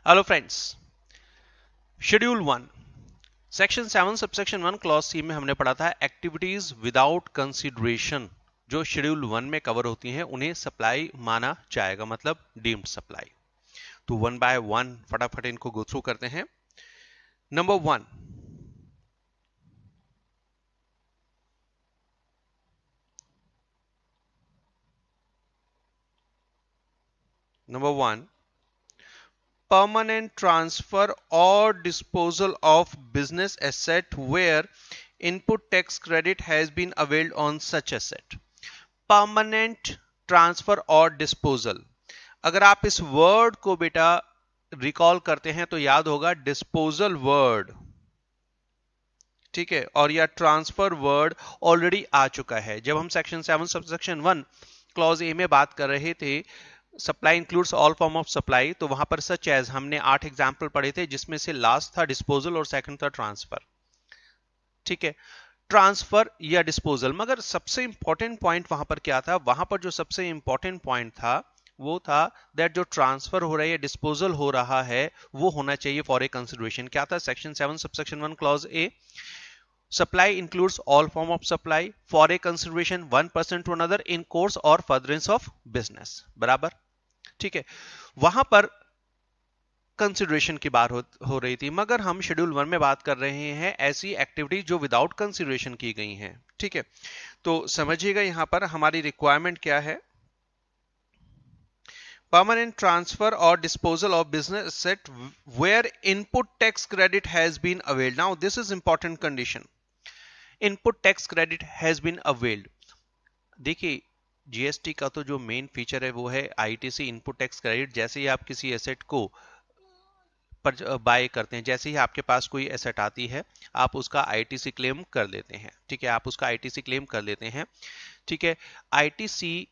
Hello friends, schedule 1 section 7 subsection 1 clause C में हमने पढ़ा था एक्टिविटीज विदाउट कंसीडरेशन जो शेड्यूल 1 में कवर होती हैं उन्हें सप्लाई माना जाएगा, मतलब डीम्ड सप्लाई। तो वन बाय वन फटाफट इनको गो थ्रू करते हैं। Number 1, permanent transfer or disposal of business asset where input tax credit has been availed on such asset। Permanent transfer or disposal, अगर आप इस वर्ड को बेटा रिकॉल करते हैं तो याद होगा डिस्पोजल वर्ड, ठीक है, और या ट्रांसफर वर्ड ऑलरेडी आ चुका है। जब हम सेक्शन 7 सबसेक्शन 1 क्लॉज ए में बात कर रहे थे supply includes all form of supply, तो वहां पर सच एज हमने 8 एग्जाम्पल पढ़े थे जिसमें से लास्ट था डिस्पोजल और सेकंड था ट्रांसफर, ठीक है, ट्रांसफर या डिस्पोजल। मगर सबसे इंपॉर्टेंट पॉइंट वहां पर क्या था? वहां पर जो सबसे इंपॉर्टेंट पॉइंट था वो था दैट जो ट्रांसफर हो रहा है या डिस्पोजल हो रहा है वो होना चाहिए फॉर ए कंसिडरेशन। क्या था? Section 7 subsection 1 clause A, supply includes all form of supply for a consideration one person to another in course or furtherance of business, बराबर, ठीक है। वहां पर कंसिडरेशन की बात हो रही थी, मगर हम शेड्यूल 1 में बात कर रहे हैं ऐसी एक्टिविटी जो विदाउट कंसिडरेशन की गई हैं, ठीक है। तो समझिएगा यहां पर हमारी रिक्वायरमेंट क्या है। Permanent transfer or disposal of business asset where input tax credit has been availed. Now this is important condition, input tax credit has been availed. देखिए जीएसटी का तो जो मेन फीचर है वो है आईटीसी इनपुट टैक्स क्रेडिट। जैसे ही आप किसी एसेट को पर बाय करते हैं, जैसे ही आपके पास कोई एसेट आती है आप उसका आईटीसी क्लेम कर लेते हैं, ठीक है, आप उसका आईटीसी क्लेम कर लेते हैं, ठीक है। आईटीसी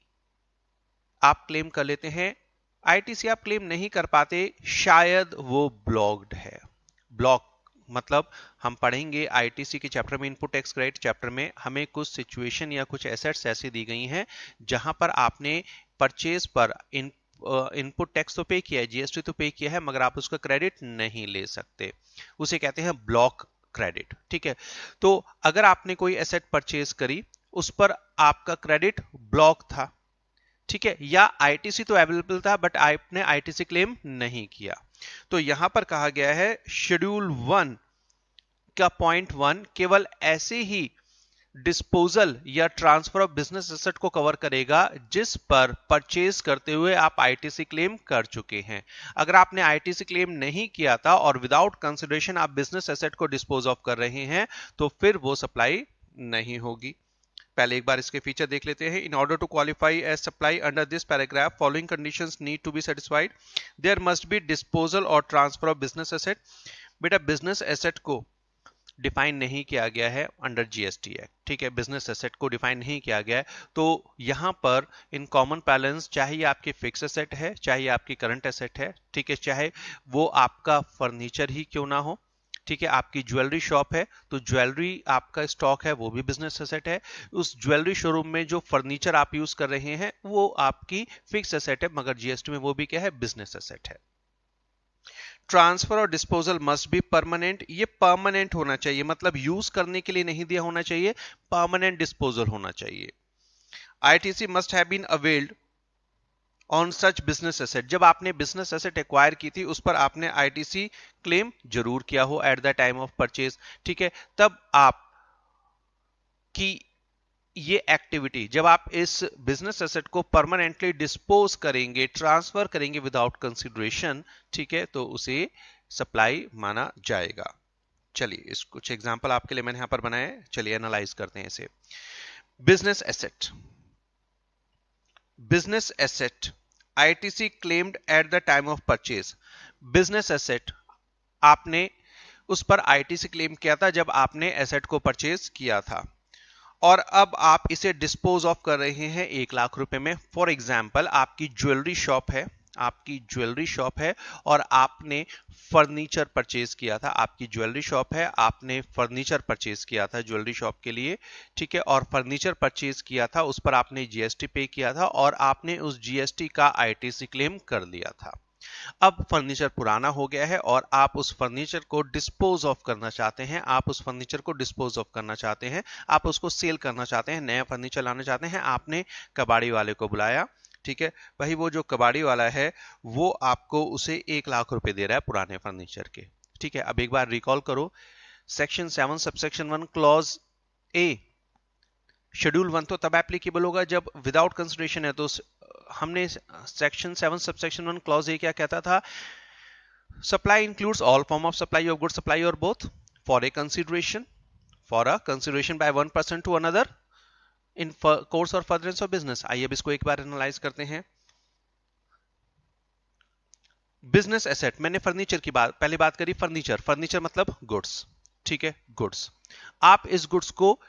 आप क्लेम कर लेते हैं, आईटीसी आप क्लेम नहीं कर पाते, शायद वो ब्लॉक्ड है। ब्लॉक मतलब हम पढ़ेंगे आईटीसी के चैप्टर में, इनपुट टैक्स क्रेडिट चैप्टर में हमें कुछ सिचुएशन या कुछ एसेट्स ऐसी दी गई हैं जहां पर आपने परचेज पर इनपुट टैक्स तो पे किया है, जीएसटी तो पे किया है, मगर आप उसका क्रेडिट नहीं ले सकते, उसे कहते हैं ब्लॉक क्रेडिट, ठीक है। तो अगर आपने कोई एसेट परचेज करी उस पर आपका क्रेडिट ब्लॉक था, ठीक है, या आईटीसी तो अवेलेबल था बट आपने आईटीसी क्लेम नहीं किया, तो यहां पर कहा गया है शेड्यूल 1 का पॉइंट 1 केवल ऐसे ही डिस्पोजल या ट्रांसफर ऑफ बिजनेस एसेट को कवर करेगा जिस पर परचेज करते हुए आप आईटीसी क्लेम कर चुके हैं। अगर आपने आईटीसी क्लेम नहीं किया था और विदाउट कंसिडरेशन आप बिजनेस एसेट को डिस्पोज ऑफ कर रहे हैं तो फिर वो सप्लाई नहीं होगी। पहले एक बार इसके फीचर देख लेते हैं। In order to qualify as supply under this paragraph following conditions need to be satisfied. There must be disposal or transfer of business asset. बेटा बिजनेस एसेट को डिफाइन नहीं किया गया है अंडर जीएसटी एक्ट, ठीक है, बिजनेस एसेट को define नहीं किया गया है, तो यहां पर इन कॉमन बैलेंस चाहे आपकी फिक्स एसेट है चाहे आपकी करंट एसेट है, ठीक है, चाहे वो आपका फर्नीचर ही क्यों ना हो, ठीक है, आपकी ज्वेलरी शॉप है तो ज्वेलरी आपका स्टॉक है वो भी बिजनेस एसेट है, उस ज्वेलरी शोरूम में जो फर्नीचर आप यूज कर रहे हैं वो आपकी फिक्स एसेट है, मगर जीएसटी में वो भी क्या है? बिजनेस एसेट है। Transfer or disposal must be permanent, ये परमानेंट होना चाहिए, मतलब यूज करने के लिए नहीं दिया होना चाहिए, परमानेंट डिस्पोजल होना चाहिए। ITC must have been availed on such business asset, जब आपने बिजनेस एसेट एक्वायर की थी उस पर आपने आईटीसी क्लेम जरूर किया हो at the time of purchase, ठीक है, तब आप की ये एक्टिविटी जब आप इस बिजनेस एसेट को परमानेंटली डिस्पोज करेंगे, ट्रांसफर करेंगे विदाउट कंसिडरेशन, ठीक है, तो उसे सप्लाई माना जाएगा। चलिए इस कुछ एग्जांपल आपके लिए मैंने यहां पर बनाए, चलिए एनालाइज करते हैं इसे। Business asset, business asset ITC claimed at the time of purchase. Business asset आपने उस पर आईटीसी क्लेम किया था जब आपने एसेट को परचेज किया था, और अब आप इसे डिस्पोज ऑफ कर रहे हैं 1,00,000 रुपए में। फॉर एग्जाम्पल आपकी ज्वेलरी शॉप है, आपकी ज्वेलरी शॉप है और आपने फर्नीचर परचेज किया था, आपकी ज्वेलरी शॉप है, आपने फर्नीचर परचेज किया था ज्वेलरी शॉप के लिए, ठीक है, और फर्नीचर परचेज किया था उस पर आपने जीएसटी पे किया था और आपने उस जीएसटी का आईटीसी क्लेम कर लिया था, अब फर्नीचर पुराना हो गया है और आप उस फर्नीचर को डिस्पोज ऑफ करना चाहते हैं, आप उस फर्नीचर को डिस्पोज ऑफ करना चाहते हैं, आप उसको सेल करना चाहते हैं, नया फर्नीचर लाना चाहते हैं। आपने कबाड़ी वाले को बुलाया, ठीक है भाई, वो जो कबाड़ी वाला है वो आपको उसे 1 लाख रुपए दे रहा है पुराने फर्नीचर के, ठीक है। अब एक बार रिकॉल करो, सेक्शन 7 सबसेक्शन 1 क्लॉज ए, शेड्यूल 1 तो तब एप्लीकेबल होगा जब विदाउट कंसिडरेशन है। तो हमने सेक्शन 7 सबसेक्शन 1 क्लॉज ए क्या कहता था, supply includes all form of supply of good supply or both for a consideration by one person to another in course or furtherance of business. आइए अब इसको एक बार एनालाइज करते हैं। बिजनेस एसेट, मैंने फर्नीचर की पहले बात करी, फर्नीचर मतलब गुड्स, ठीक है, गुड्स। आप इस गुड्स को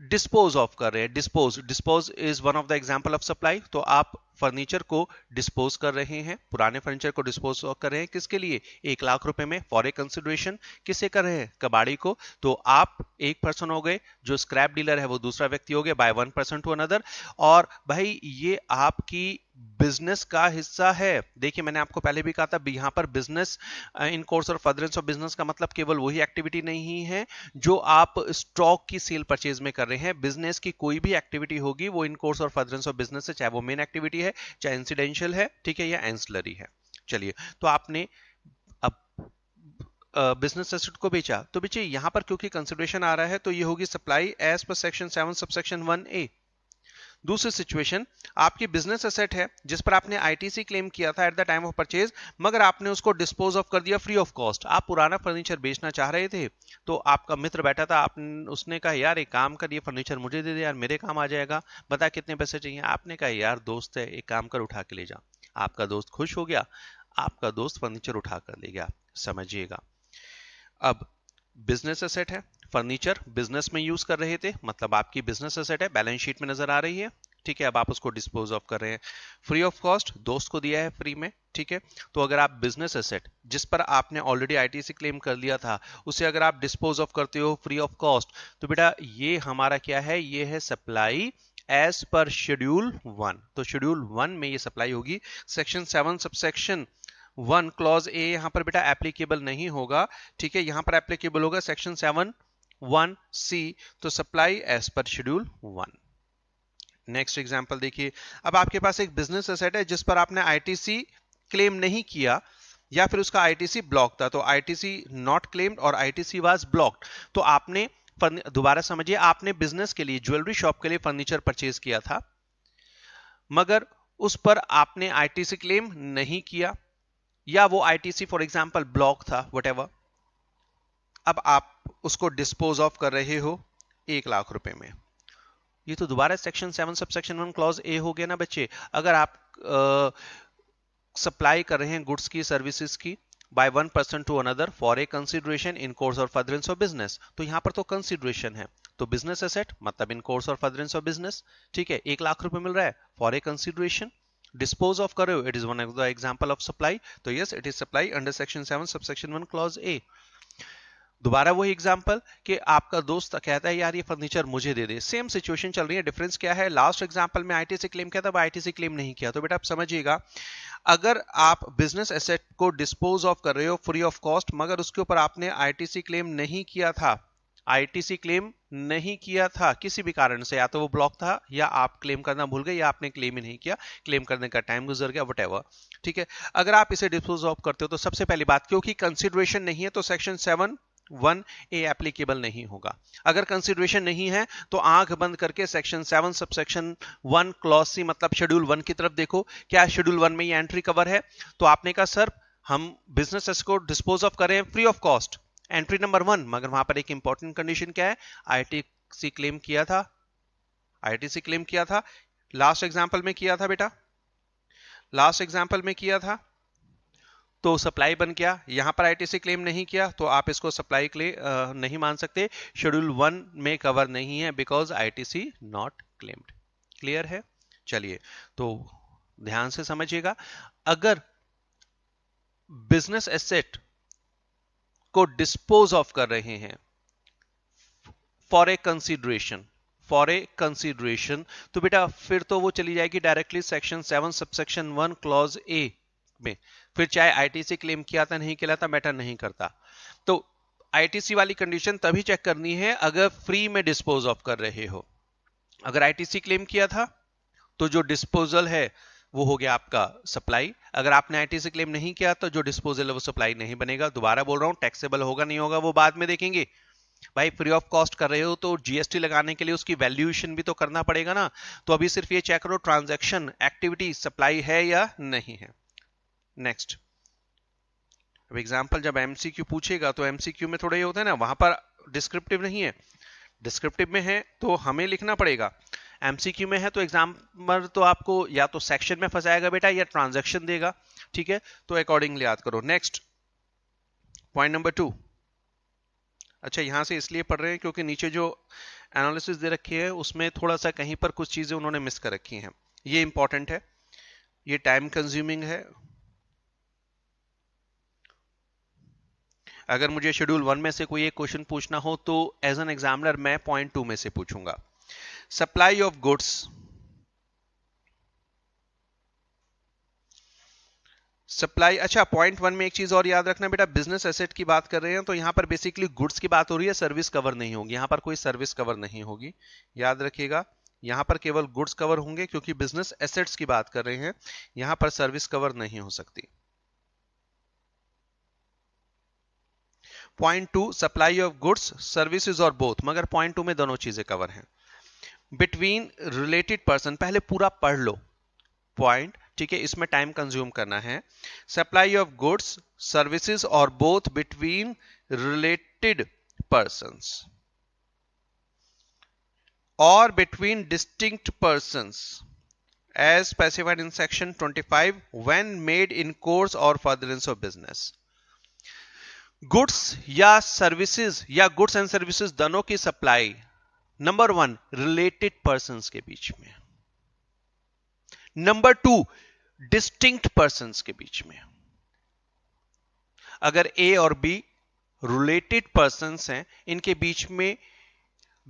डिस्पोज ऑफ कर रहे हैं, dispose is one of the example of supply. तो आप फर्नीचर को डिस्पोज कर रहे हैं, पुराने फर्नीचर को डिस्पोज कर रहे हैं, किसके लिए, 1 लाख रुपए में, फॉर ए कंसिडरेशन। किसे कर रहे हैं, कबाड़ी को। तो आप एक पर्सन हो गए, जो स्क्रैप डीलर है वो दूसरा व्यक्ति हो गया, by one person to another. और भाई ये आपकी बिजनेस का हिस्सा है। देखिए मैंने आपको पहले भी कहा था, यहां पर business in course or furtherance of business का मतलब केवल वही एक्टिविटी नहीं है जो आप स्टॉक की सेल परचेज में कर रहे हैं। बिजनेस की कोई भी एक्टिविटी होगी वो इन course or furtherance of business है, चाहे वो मेन एक्टिविटी है, चाहे इंसिडेंशियल है, ठीक है, या एंसिलरी है। चलिए, तो आपने अब बिजनेस एसेट को बेचा, तो बेचे यहां पर क्योंकि कंसिडरेशन आ रहा है तो ये होगी supply as per section 7 subsection 1A। दूसरी सिचुएशन, आपकी बिजनेस एसेट है जिस पर आपने आईटीसी क्लेम किया था at the time of purchase, मगर आपने उसको डिस्पोज ऑफ कर दिया फ्री ऑफ कॉस्ट। आप पुराना फर्नीचर बेचना चाह रहे थे, तो आपका मित्र बैठा था, उसने कहा यार एक काम कर, ये फर्नीचर मुझे दे दे यार, मेरे काम आ जाएगा, बता कितने पैसे चाहिए। आपने कहा यार दोस्त है, एक काम कर उठा के ले जा। आपका दोस्त खुश हो गया, आपका दोस्त फर्नीचर उठा कर ले गया। समझिएगा, अब बिजनेस एसेट है, फर्नीचर बिजनेस में यूज कर रहे थे, मतलब आपकी बिजनेस एसेट है, बैलेंस शीट में नजर आ रही है, ठीक है। अब आप उसको डिस्पोज ऑफ कर रहे हैं फ्री ऑफ कॉस्ट, दोस्त को दिया है फ्री में, ठीक है। तो अगर आप बिजनेस एसेट जिस पर आपने ऑलरेडी आईटीसी क्लेम कर लिया था, उसे अगर आप डिस्पोज ऑफ करते हो फ्री ऑफ कॉस्ट, तो बेटा ये हमारा क्या है, ये है सप्लाई एज पर शेड्यूल 1। तो शेड्यूल 1 में ये सप्लाई होगी। सेक्शन 7 सबसेक्शन 1 क्लॉज ए यहां पर बेटा एप्लीकेबल नहीं होगा, ठीक है, यहां पर एप्लीकेबल होगा सेक्शन 7 1C, तो supply as per schedule 1। Next example देखिए, अब आपके पास एक बिजनेस एसेट है जिस पर आपने आईटीसी क्लेम नहीं किया या फिर उसका आईटीसी ब्लॉक था, तो आईटीसी नॉट क्लेम्ड और आईटीसी वाज ब्लॉक्ड। तो आपने, दोबारा समझिए, आपने बिजनेस के लिए, ज्वेलरी शॉप के लिए फर्नीचर परचेज किया था, मगर उस पर आपने आईटीसी क्लेम नहीं किया, या वो आईटीसी फॉर एग्जांपल ब्लॉक था, व्हाटएवर। अब आप उसको डिस्पोज ऑफ कर रहे हो 1 लाख रुपए में। ये तो दोबारा सेक्शन 7 सबसेक्शन 1 क्लॉज ए हो गया ना बच्चे। अगर आप सप्लाई कर रहे हैं गुड्स की, सर्विसेज की, by one person to another for a consideration in course or furtherance of business, तो यहां पर तो कंसिडरेशन है, तो बिजनेस एसेट मतलब in course or furtherance of business, ठीक है, 1 लाख रुपए मिल रहा है for a consideration, dispose of कर रहे हो, it is one of the example of supply, तो yes it is supply under section 7 subsection 1 clause A. दोबारा वही एग्जांपल कि आपका दोस्त कहता है यार ये फर्नीचर मुझे दे दे, सेम सिचुएशन चल रही है, डिफरेंस क्या है, लास्ट एग्जांपल में आईटीसी क्लेम किया था, आईटीसी क्लेम नहीं किया। तो बेटा आप समझिएगा, अगर आप बिजनेस एसेट को डिस्पोज ऑफ कर रहे हो फ्री ऑफ कॉस्ट, मगर उसके ऊपर आपने आईटीसी क्लेम नहीं किया था, आईटीसी क्लेम नहीं किया था किसी भी कारण से, या तो वो ब्लॉक था, या आप क्लेम करना भूल गए, या आपने क्लेम ही नहीं किया, क्लेम करने का टाइम गुजर गया, व्हाटएवर, ठीक है। अगर आप इसे डिस्पोज ऑफ करते हो तो सबसे पहली बात, क्योंकि कंसिडरेशन नहीं है तो सेक्शन 7 1A एप्लीकेबल नहीं होगा। अगर कंसिडरेशन नहीं है तो आंख बंद करके सेक्शन 7 सबसेक्शन 1 क्लॉज सी मतलब शेड्यूल 1 की तरफ देखो, क्या शेड्यूल 1 में ये एंट्री कवर है। तो आपने कहा सर हम बिजनेस एसेट को डिस्पोज ऑफ करें free of cost, entry number 1, मगर वहां पर एक इंपॉर्टेंट कंडीशन क्या है, आईटीसी क्लेम किया था, आईटीसी क्लेम किया था, लास्ट एग्जांपल में किया था बेटा, लास्ट एग्जांपल में किया था, तो सप्लाई बन गया। यहां पर आईटीसी क्लेम नहीं किया तो आप इसको सप्लाई क्लेम नहीं मान सकते, शेड्यूल 1 में कवर नहीं है, because ITC not claimed. Clear है। चलिए तो ध्यान से समझिएगा, अगर बिजनेस एसेट को डिस्पोज ऑफ कर रहे हैं for a consideration, for a consideration, तो बेटा फिर तो वो चली जाएगी डायरेक्टली सेक्शन 7 सबसेक्शन 1 क्लॉज ए, में, फिर चाहे आईटीसी क्लेम किया था नहीं किया था मैटर नहीं करता। तो आईटीसी वाली कंडीशन तभी चेक करनी है अगर फ्री में डिस्पोज ऑफ कर रहे हो। अगर आईटीसी क्लेम किया था तो जो डिस्पोजल है वो हो गया आपका सप्लाई। अगर आपने आईटीसी क्लेम नहीं किया तो जो डिस्पोजल है वो सप्लाई नहीं बनेगा। दोबारा बोल रहा हूं, टैक्सेबल होगा नहीं होगा वो बाद में देखेंगे। भाई फ्री ऑफ कॉस्ट कर रहे हो तो जीएसटी लगाने के लिए उसकी वैल्यूएशन भी तो करना पड़ेगा ना। तो अभी सिर्फ ये चेक करो ट्रांजैक्शन एक्टिविटी सप्लाई है या नहीं है। नेक्स्ट, अब एग्जांपल जब एमसीक्यू पूछेगा तो एमसीक्यू में थोड़ा ये होता है ना, वहां पर डिस्क्रिप्टिव नहीं है, डिस्क्रिप्टिव में है तो हमें लिखना पड़ेगा। एमसीक्यू में है तो एग्जाम्पल तो आपको या तो सेक्शन में फंसाएगा बेटा या ट्रांजैक्शन देगा, ठीक है, तो अकॉर्डिंगली याद करो। Next point number 2। अच्छा, यहां से इसलिए पढ़ रहे हैं क्योंकि नीचे जो एनालिसिस दे रखी है उसमें थोड़ा सा कहीं पर कुछ चीजें उन्होंने मिस कर रखी हैं। ये इंपॉर्टेंट है, ये टाइम कंज्यूमिंग है। अगर मुझे शेड्यूल 1 में से कोई एक क्वेश्चन पूछना हो तो एज एन एग्जामिनर मैं पॉइंट 2 में से पूछूंगा। Supply of goods, supply. अच्छा, पॉइंट 1 में एक चीज और याद रखना बेटा, बिजनेस एसेट की बात कर रहे हैं तो यहां पर बेसिकली गुड्स की बात हो रही है, सर्विस कवर नहीं होगी, यहां पर कोई सर्विस कवर नहीं होगी, याद रखिएगा। यहां पर केवल गुड्स कवर होंगे क्योंकि बिजनेस एसेट्स की बात कर रहे हैं, यहां पर सर्विस कवर नहीं हो सकती। Point 2, supply of goods services or both, मगर पॉइंट 2 में दोनों चीजें कवर हैं। बिटवीन रिलेटेड पर्सन, पहले पूरा पढ़ लो पॉइंट, ठीक है, इसमें टाइम कंज्यूम करना है। Supply of goods services or both between related persons और between distinct persons as specified in section 25 when made in course or furtherance of business। Goods या सर्विसेज या गुड्स एंड सर्विसेज दोनों की supply number 1 related persons के बीच में, number 2 distinct persons के बीच में। अगर ए और बी रिलेटेड पर्संस हैं, इनके बीच में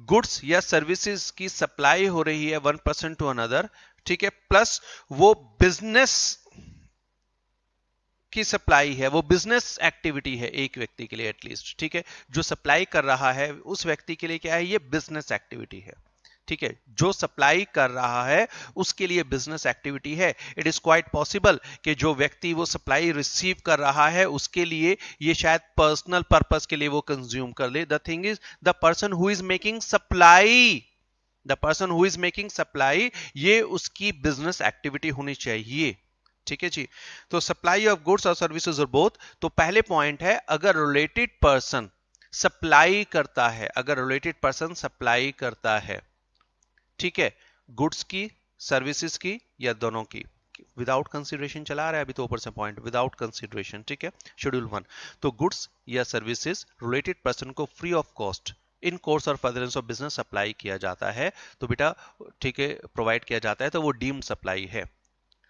गुड्स या सर्विसेज की सप्लाई हो रही है वन पर्सन टू अनदर, ठीक है, प्लस वो बिजनेस की सप्लाई है, वो बिजनेस एक्टिविटी है एक व्यक्ति के लिए एटलीस्ट, ठीक है, जो सप्लाई कर रहा है उस व्यक्ति के लिए क्या है, ये बिजनेस एक्टिविटी है, ठीक है, जो सप्लाई कर रहा है उसके लिए बिजनेस एक्टिविटी है। इट इज क्वाइट पॉसिबल कि जो व्यक्ति वो सप्लाई रिसीव कर रहा है उसके लिए ये शायद पर्सनल पर्पस के लिए वो कंज्यूम कर ले। The thing is the person who is making supply, the person who is making supply, ये उसकी बिजनेस एक्टिविटी होनी चाहिए, ठीक है जी। तो supply of goods or services or both, तो पहले पॉइंट है अगर रिलेटेड पर्सन सप्लाई करता है, अगर रिलेटेड पर्सन सप्लाई करता है, ठीक है, गुड्स की सर्विसेज की या दोनों की, विदाउट कंसीडरेशन चला रहा है अभी तो ऊपर से पॉइंट, विदाउट कंसीडरेशन, ठीक है, शेड्यूल 1। तो गुड्स या सर्विसेज रिलेटेड पर्सन को free of cost in course or furtherance of business supply किया जाता है, तो बेटा ठीक है प्रोवाइड किया जाता है, तो वो डीम्ड सप्लाई है,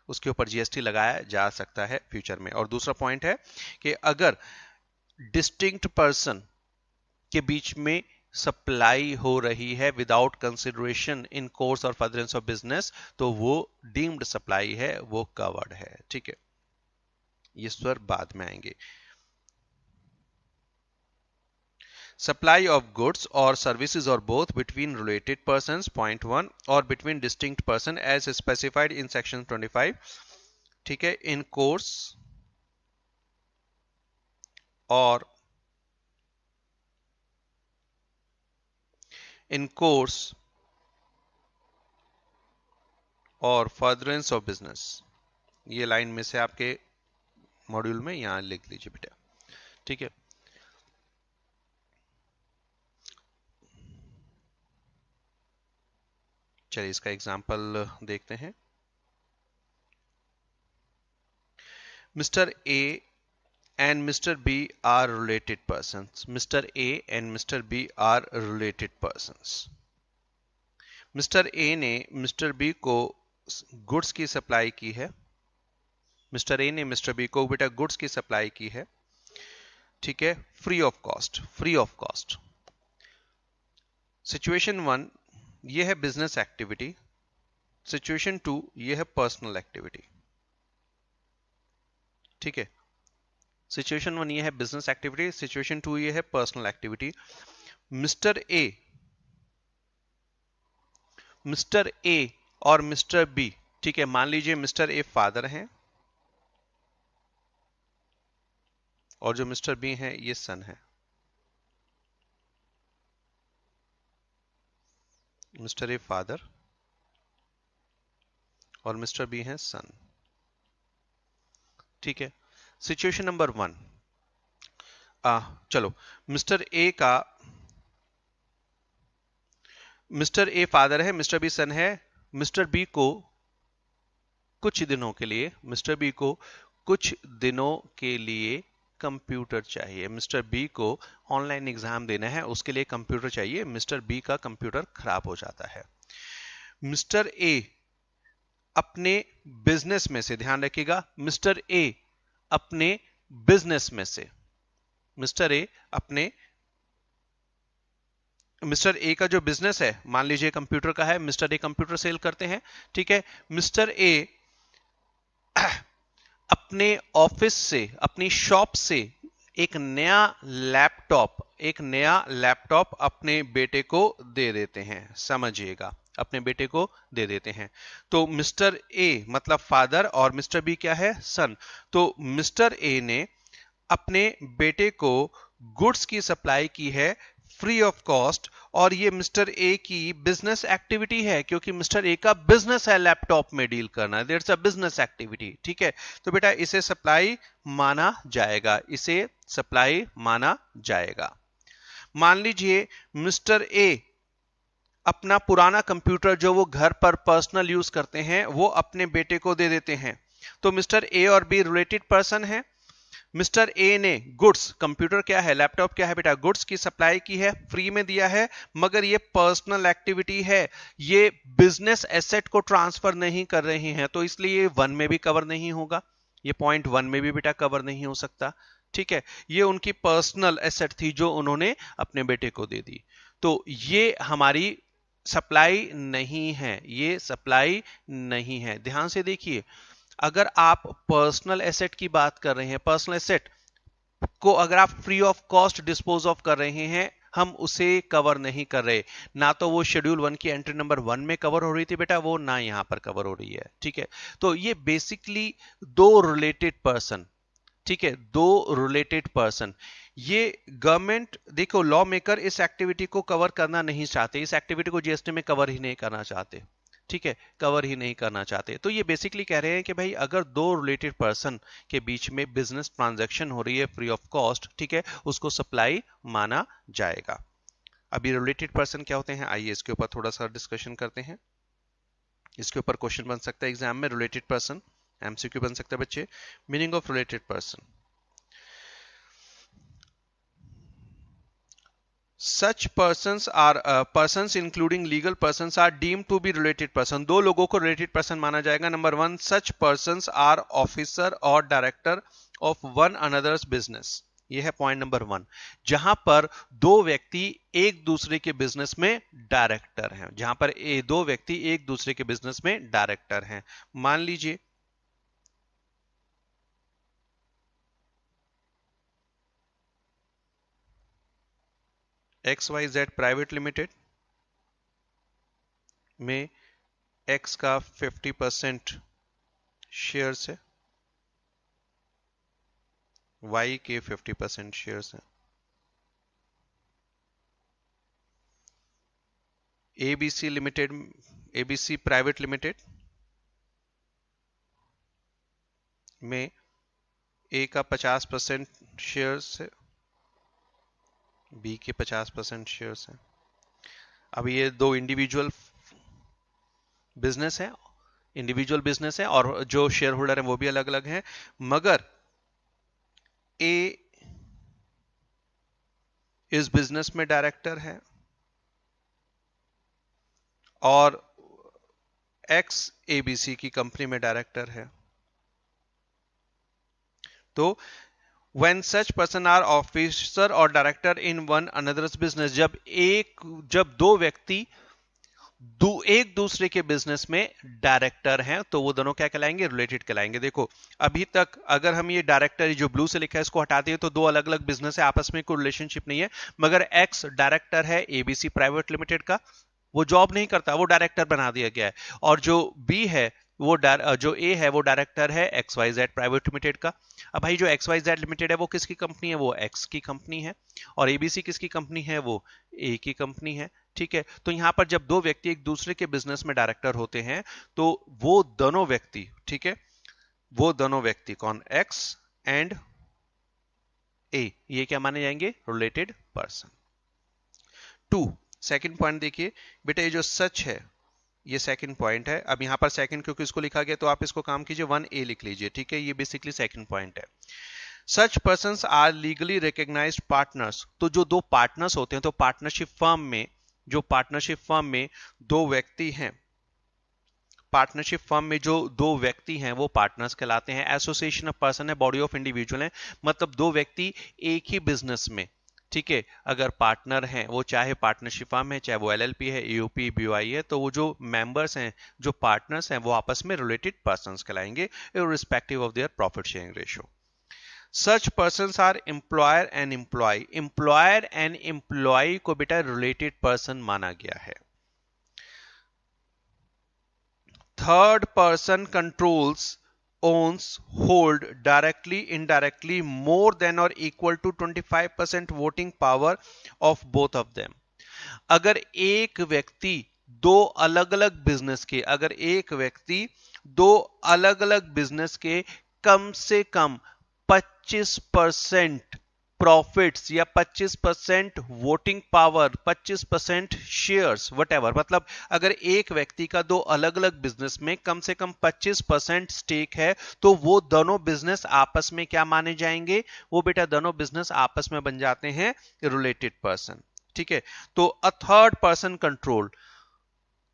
उसके ऊपर जीएसटी लगाया जा सकता है फ्यूचर में। और दूसरा पॉइंट है कि अगर डिस्टिंक्ट पर्सन के बीच में सप्लाई हो रही है without consideration in course or furtherance of business, तो वो डीम्ड सप्लाई है, वो कवर्ड है, ठीक है, ये स्वर बाद में आएंगे। Supply of goods or services or both between related persons, point 1, or between distinct person as specified in section 25, ठीक है, in course or in course or furtherance of business, ये लाइन में से आपके मॉड्यूल में यहां लिख लीजिए बेटा, ठीक है। चलिए इसका एग्जांपल देखते हैं। Mister A and Mr. B are related persons. Mr. A and Mr. B are related persons. Mr. A ने Mr. B को गुड्स की सप्लाई की है, Mr. A ने Mr. B को बेटा गुड्स की सप्लाई की है, ठीक है, free of cost, free of cost. Situation 1 ये है बिजनेस एक्टिविटी, सिचुएशन 2 ये है पर्सनल एक्टिविटी। ठीक है। सिचुएशन 1 ये है बिजनेस एक्टिविटी, सिचुएशन 2 ये है पर्सनल एक्टिविटी। मिस्टर ए और मिस्टर बी, ठीक है, मान लीजिए मिस्टर ए फादर हैं और जो मिस्टर बी हैं ये सन है। मिस्टर ए फादर और मिस्टर बी हैं सन, ठीक है। सिचुएशन नंबर 1, चलो मिस्टर ए फादर है, मिस्टर बी सन है। मिस्टर बी को कुछ दिनों के लिए कंप्यूटर चाहिए। मिस्टर बी को ऑनलाइन एग्जाम देना है, उसके लिए कंप्यूटर चाहिए। मिस्टर बी का कंप्यूटर खराब हो जाता है। मिस्टर ए अपने बिजनेस में से, ध्यान रखिएगा, मिस्टर ए अपने बिजनेस में से, मिस्टर ए का जो बिजनेस है, मान लीजिए कंप्यूटर का है, मिस्टर ए कंप्यूटर सेल करते हैं, ठीक है। मिस्टर ए अपने ऑफिस से, अपनी शॉप से एक नया लैपटॉप अपने बेटे को दे देते हैं, समझिएगा, अपने बेटे को दे देते हैं। तो मिस्टर ए मतलब फादर और मिस्टर बी क्या है, सन। तो मिस्टर ए ने अपने बेटे को गुड्स की सप्लाई की है फ्री ऑफ कॉस्ट, और ये मिस्टर ए की बिजनेस एक्टिविटी है, क्योंकि मिस्टर ए का बिजनेस है लैपटॉप में डील करना, दैट्स अ बिजनेस एक्टिविटी, ठीक है। तो बेटा इसे सप्लाई माना जाएगा। मान लीजिए मिस्टर ए अपना पुराना कंप्यूटर जो वो घर पर पर्सनल यूज करते हैं वो अपने बेटे को दे देते हैं। तो मिस्टर ए और बी रिलेटेड पर्सन है। मिस्टर ए ने गुड्स, कंप्यूटर क्या है, लैपटॉप क्या है बेटा, गुड्स की सप्लाई की है, फ्री में दिया है, मगर ये पर्सनल एक्टिविटी है, ये बिजनेस एसेट को ट्रांसफर नहीं कर रही हैं, तो इसलिए ये 1 में भी कवर नहीं होगा, ये पॉइंट 1 में भी बेटा कवर नहीं हो सकता, ठीक है। ये उनकी पर्सनल एसेट थी जो उन्होंने अपने बेटे को दे दी, तो ये हमारी सप्लाई नहीं है, ध्यान से देखिए। अगर आप पर्सनल एसेट की बात कर रहे हैं, पर्सनल एसेट को अगर आप free of cost dispose of कर रहे हैं, हम उसे कवर नहीं कर रहे। ना तो वो शेड्यूल 1 की एंट्री नंबर 1 में कवर हो रही थी बेटा, वो ना यहां पर कवर हो रही है, ठीक है। तो ये बेसिकली दो रिलेटेड पर्सन, ठीक है, दो रिलेटेड पर्सन। ये गवर्नमेंट, देखो लॉ मेकर इस एक्टिविटी को कवर करना नहीं चाहते, इस एक्टिविटी को जीएसटी में कवर ही नहीं करना चाहते, ठीक है, कवर ही नहीं करना चाहते। तो ये बेसिकली कह रहे हैं कि भाई अगर दो रिलेटेड पर्सन के बीच में बिजनेस ट्रांजैक्शन हो रही है फ्री ऑफ कॉस्ट, ठीक है, उसको सप्लाई माना जाएगा। अभी रिलेटेड पर्सन क्या होते हैं, आइए इसके ऊपर थोड़ा सा डिस्कशन करते हैं। इसके ऊपर क्वेश्चन बन सकता है एग्जाम में, रिलेटेड पर्सन, एमसीक्यू बन सकता है बच्चे। Meaning of related person, such persons including legal persons are deemed to be related person। दो लोगों को related person माना जाएगा। Number 1, such persons are officer और director of one another's business। यह है पॉइंट नंबर 1, जहां पर दो व्यक्ति एक दूसरे के बिजनेस में डायरेक्टर हैं, जहां पर दो व्यक्ति एक दूसरे के बिजनेस में डायरेक्टर हैं। मान लीजिए XYZ प्राइवेट लिमिटेड में X का 50% शेयर्स है, Y के 50% शेयर्स हैं। ABC प्राइवेट लिमिटेड में A का 50% शेयर्स है, B के 50% शेयर्स हैं। अब ये दो इंडिविजुअल बिजनेस है और जो शेयर होल्डर है वो भी अलग अलग हैं, मगर A इस बिजनेस में डायरेक्टर है और X ABC की कंपनी में डायरेक्टर है। तो when such person are officer और director in one another's business, जब दो व्यक्ति एक दूसरे के बिजनेस में डायरेक्टर हैं, तो वो दोनों क्या कहलाएंगे? रिलेटेड कहलाएंगे। देखो अभी तक अगर हम ये डायरेक्टर जो ब्लू से लिखा है इसको हटा दिए तो दो अलग अलग बिजनेस है, आपस में कोई रिलेशनशिप नहीं है। मगर एक्स डायरेक्टर है एबीसी प्राइवेट लिमिटेड का, वो जॉब नहीं करता, वो डायरेक्टर बना दिया गया है। और जो बी है वो जो ए है वो डायरेक्टर है X Y Z private limited का। अब भाई जो एक्स वाई जेड लिमिटेड है वो किसकी कंपनी है? वो एक्स की कंपनी है। और एबीसी किसकी कंपनी है? वो ए की कंपनी है। ठीक है, तो यहां पर जब दो व्यक्ति एक दूसरे के बिजनेस में डायरेक्टर होते हैं तो वो दोनों व्यक्ति, ठीक है, वो दोनों व्यक्ति कौन? एक्स एंड ए, ये क्या माने जाएंगे? Related person. 2 सेकंड पॉइंट देखिए बेटा, ये जो सच है ये सेकंड पॉइंट है। अब यहां पर सेकंड क्योंकि इसको लिखा गया तो आप इसको काम कीजिए 1A लिख लीजिए। ठीक है, ये बेसिकली सेकंड पॉइंट है। Such persons are legally recognised partners. तो जो दो पार्टनर्स होते हैं, तो पार्टनरशिप फर्म में जो पार्टनरशिप फर्म में दो व्यक्ति हैं, पार्टनरशिप फर्म में जो दो व्यक्ति हैं वो पार्टनर्स कहलाते हैं। एसोसिएशन ऑफ पर्सन है, बॉडी ऑफ इंडिविजुअल है, मतलब दो व्यक्ति एक ही बिजनेस में, ठीक है, अगर पार्टनर हैं, वो चाहे पार्टनरशिप फर्म है, चाहे वो एलएलपी है, ईओपी, बीओआई है, तो वो जो मेंबर्स हैं, जो पार्टनर्स हैं, वो आपस में रिलेटेड पर्संस कहलाएंगे irrespective of their profit sharing ratio. Such persons are employer and employee. Employer and employee को बेटा रिलेटेड पर्सन माना गया है। Third person controls, owns, hold directly, indirectly more than or equal to 25% voting power of both of them। अगर एक व्यक्ति दो अलग अलग बिजनेस के, अगर एक व्यक्ति दो अलग अलग बिजनेस के कम से कम 25% प्रॉफिट्स या 25% वोटिंग पावर, 25% शेयर्स, वटेवर, मतलब अगर एक व्यक्ति का दो अलग अलग बिजनेस में कम से कम 25% स्टेक है तो वो दोनों बिजनेस आपस में क्या माने जाएंगे? वो बेटा दोनों बिजनेस आपस में बन जाते हैं रिलेटेड पर्सन। ठीक है, तो a third person control,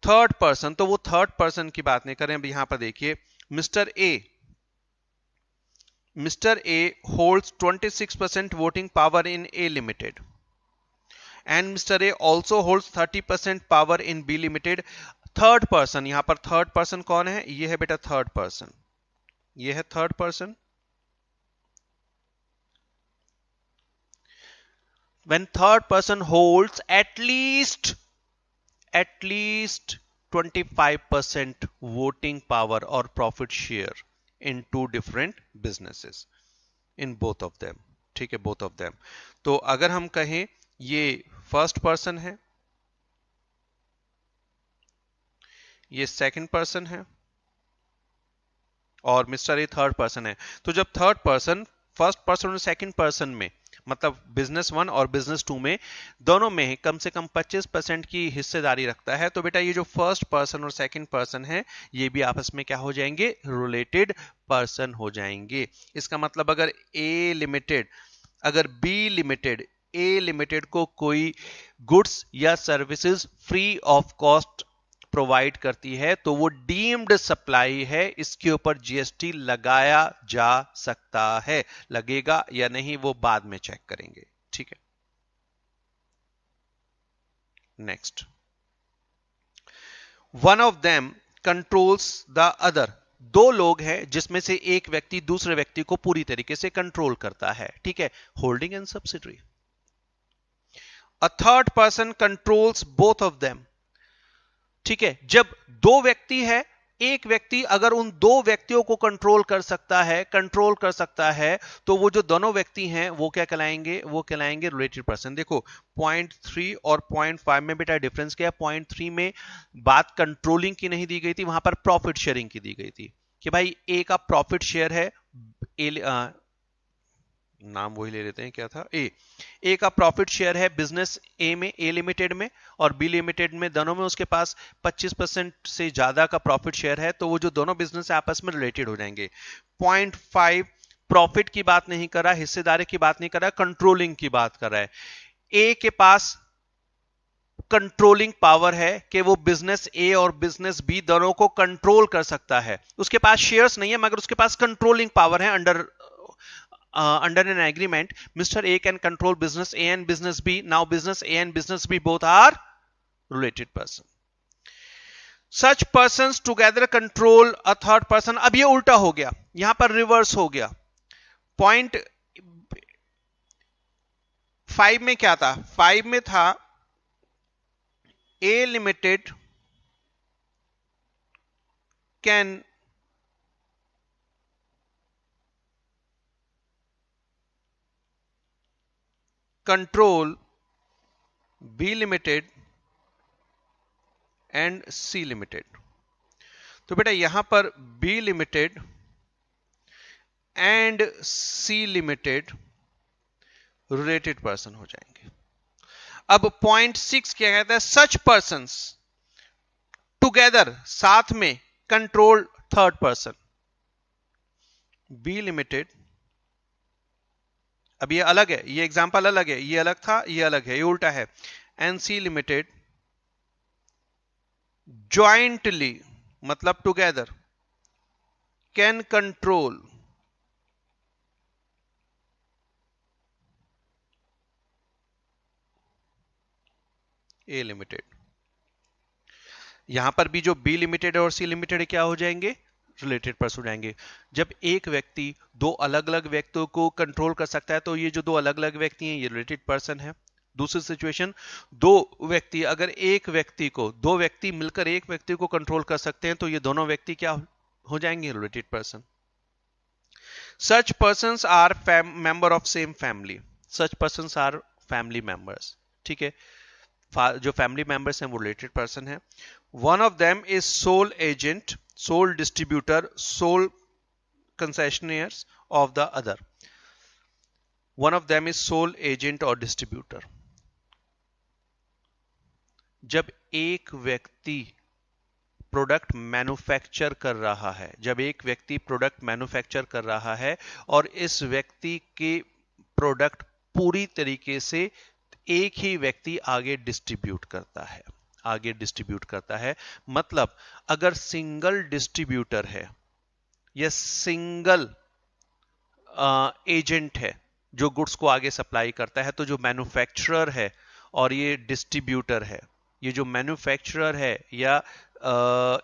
third person, तो वो थर्ड पर्सन की बात नहीं करें। अब यहां पर देखिए mister A holds 26% voting power in A Limited and Mr. A also holds 30% power in B Limited। Third person, यहां पर थर्ड पर्सन कौन है? ये है बेटा थर्ड पर्सन, ये है third person. When third person holds at least 25% voting power or profit share in two different businesses, in both of them। ठीक है, both of them। तो अगर हम कहें ये फर्स्ट पर्सन है, ये सेकंड पर्सन है और मिस्टर ए थर्ड पर्सन है, तो जब थर्ड पर्सन फर्स्ट पर्सन और सेकंड पर्सन में, मतलब बिजनेस 1 और बिजनेस 2 में, दोनों में कम से कम 25% की हिस्सेदारी रखता है, तो बेटा ये जो फर्स्ट पर्सन और सेकंड पर्सन है ये भी आपस में क्या हो जाएंगे? रिलेटेड पर्सन हो जाएंगे। इसका मतलब अगर ए लिमिटेड, अगर बी लिमिटेड ए लिमिटेड को कोई गुड्स या services free of cost provide करती है तो वो डीम्ड सप्लाई है, इसके ऊपर जीएसटी लगाया जा सकता है। लगेगा या नहीं वो बाद में चेक करेंगे। ठीक है, next, one of them controls the other. दो लोग हैं जिसमें से एक व्यक्ति दूसरे व्यक्ति को पूरी तरीके से कंट्रोल करता है। ठीक है, holding and subsidiary. A third person controls both of them. ठीक है, जब दो व्यक्ति है, एक व्यक्ति अगर उन दो व्यक्तियों को कंट्रोल कर सकता है तो वो जो दोनों व्यक्ति हैं वो क्या कहलाएंगे? वो कहलाएंगे रिलेटेड पर्सन। देखो पॉइंट 3 और पॉइंट 5 में बेटा डिफरेंस क्या है? पॉइंट 3 में बात कंट्रोलिंग की नहीं दी गई थी, वहां पर प्रॉफिट शेयरिंग की दी गई थी कि भाई ए का प्रॉफिट शेयर है, नाम वही ले लेते हैं, क्या था? ए का प्रॉफिट शेयर है बिजनेस ए में, ए लिमिटेड में, और बी लिमिटेड में, दोनों में उसके पास 25% से ज्यादा का प्रॉफिट शेयर है, तो वो जो दोनों बिजनेस आपस में रिलेटेड हो जाएंगे। पॉइंट 5 प्रॉफिट की बात नहीं कर रहा, हिस्सेदारी की बात नहीं कर रहा, कंट्रोलिंग की बात कर रहा है। ए के पास कंट्रोलिंग पावर है कि वो बिजनेस ए और बिजनेस बी दोनों को कंट्रोल कर सकता है। उसके पास शेयर्स नहीं है मगर उसके पास कंट्रोलिंग पावर है। Under an agreement, Mr. A can control business A and business B. Now business A and business B both are related person. Such person together control a third person. अब ये उल्टा हो गया, यहां पर reverse हो गया। पॉइंट 5 में क्या था? 5 में था A limited can control B limited and C limited. तो बेटा यहां पर B limited and C limited related person हो जाएंगे। अब पॉइंट 6 क्या कहता है? सच पर्संस टुगेदर, साथ में, control third person. B limited, अब ये अलग है, ये एग्जांपल अलग है, ये अलग था, ये अलग है, ये उल्टा है। एंड सी लिमिटेड ज्वाइंटली, मतलब together, can control A limited. यहां पर भी जो बी लिमिटेड और सी लिमिटेड क्या हो जाएंगे? रिलेटेड पर्सन हो जाएंगे। जब एक व्यक्ति दो अलग अलग व्यक्तियों को कंट्रोल कर सकता है तो ये जो दो अलग अलग व्यक्ति हैं ये रिलेटेड पर्सन है। दूसरी सिचुएशन, दो व्यक्ति, अगर एक व्यक्ति को, दो व्यक्ति मिलकर एक व्यक्ति को कंट्रोल कर सकते हैं तो ये दोनों व्यक्ति क्या हो जाएंगे? Related person. Such persons are member of same family. Such persons are family members, ठीक है। जो फैमिली मेंबर्स हैं वो रिलेटेड पर्सन है। One of them is sole agent, sole distributor, sole concessionaires of the other. One of them is sole agent or distributor. जब एक व्यक्ति product manufacture कर रहा है, जब एक व्यक्ति प्रोडक्ट मैन्युफैक्चर कर रहा है और इस व्यक्ति के प्रोडक्ट पूरी तरीके से एक ही व्यक्ति आगे डिस्ट्रीब्यूट करता है, आगे डिस्ट्रीब्यूट करता है, मतलब अगर सिंगल डिस्ट्रीब्यूटर है या सिंगल एजेंट है जो गुड्स को आगे सप्लाई करता है, तो जो मैन्युफैक्चरर है और ये डिस्ट्रीब्यूटर है, ये जो मैन्युफैक्चरर है या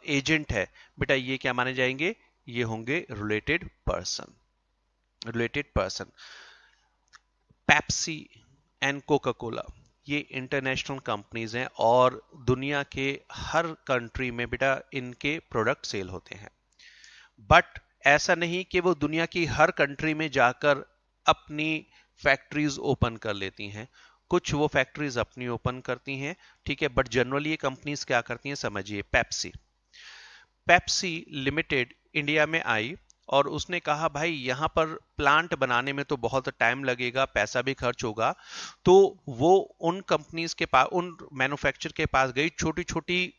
एजेंट है, बेटा ये क्या माने जाएंगे? ये होंगे related person, related person. Pepsi and Coca Cola ये इंटरनेशनल कंपनीज हैं और दुनिया के हर कंट्री में बेटा इनके प्रोडक्ट सेल होते हैं। बट ऐसा नहीं कि वो दुनिया की हर कंट्री में जाकर अपनी फैक्ट्रीज ओपन कर लेती हैं, कुछ वो फैक्ट्रीज अपनी ओपन करती हैं, ठीक है। बट जनरली ये कंपनीज क्या करती हैं? समझिए, पेप्सी लिमिटेड इंडिया में आई और उसने कहा भाई यहां पर प्लांट बनाने में तो बहुत टाइम लगेगा, पैसा भी खर्च होगा, तो वो उन कंपनीज के पास, उन मैन्युफैक्चर के पास गई, छोटी छोटी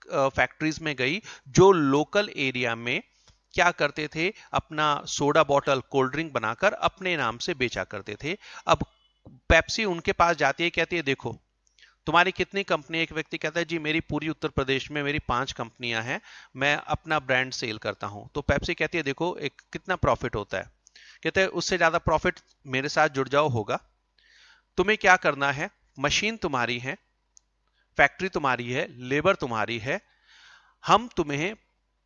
फैक्ट्रीज में गई जो लोकल एरिया में क्या करते थे? अपना सोडा बॉटल, कोल्ड ड्रिंक बनाकर अपने नाम से बेचा करते थे। अब पेप्सी उनके पास जाती है, कहती है देखो तुम्हारी कितनी कंपनी? एक व्यक्ति कहता है जी मेरी पूरी उत्तर प्रदेश में मेरी 5 कंपनियां हैं, मैं अपना ब्रांड सेल करता हूं। तो पेप्सी कहती है देखो एक कितना प्रॉफिट होता है? कहते हैं उससे ज्यादा प्रॉफिट मेरे साथ जुड़ जाओ होगा। तुम्हें क्या करना है? मशीन तुम्हारी है, फैक्ट्री तुम्हारी है, लेबर तुम्हारी है, हम तुम्हें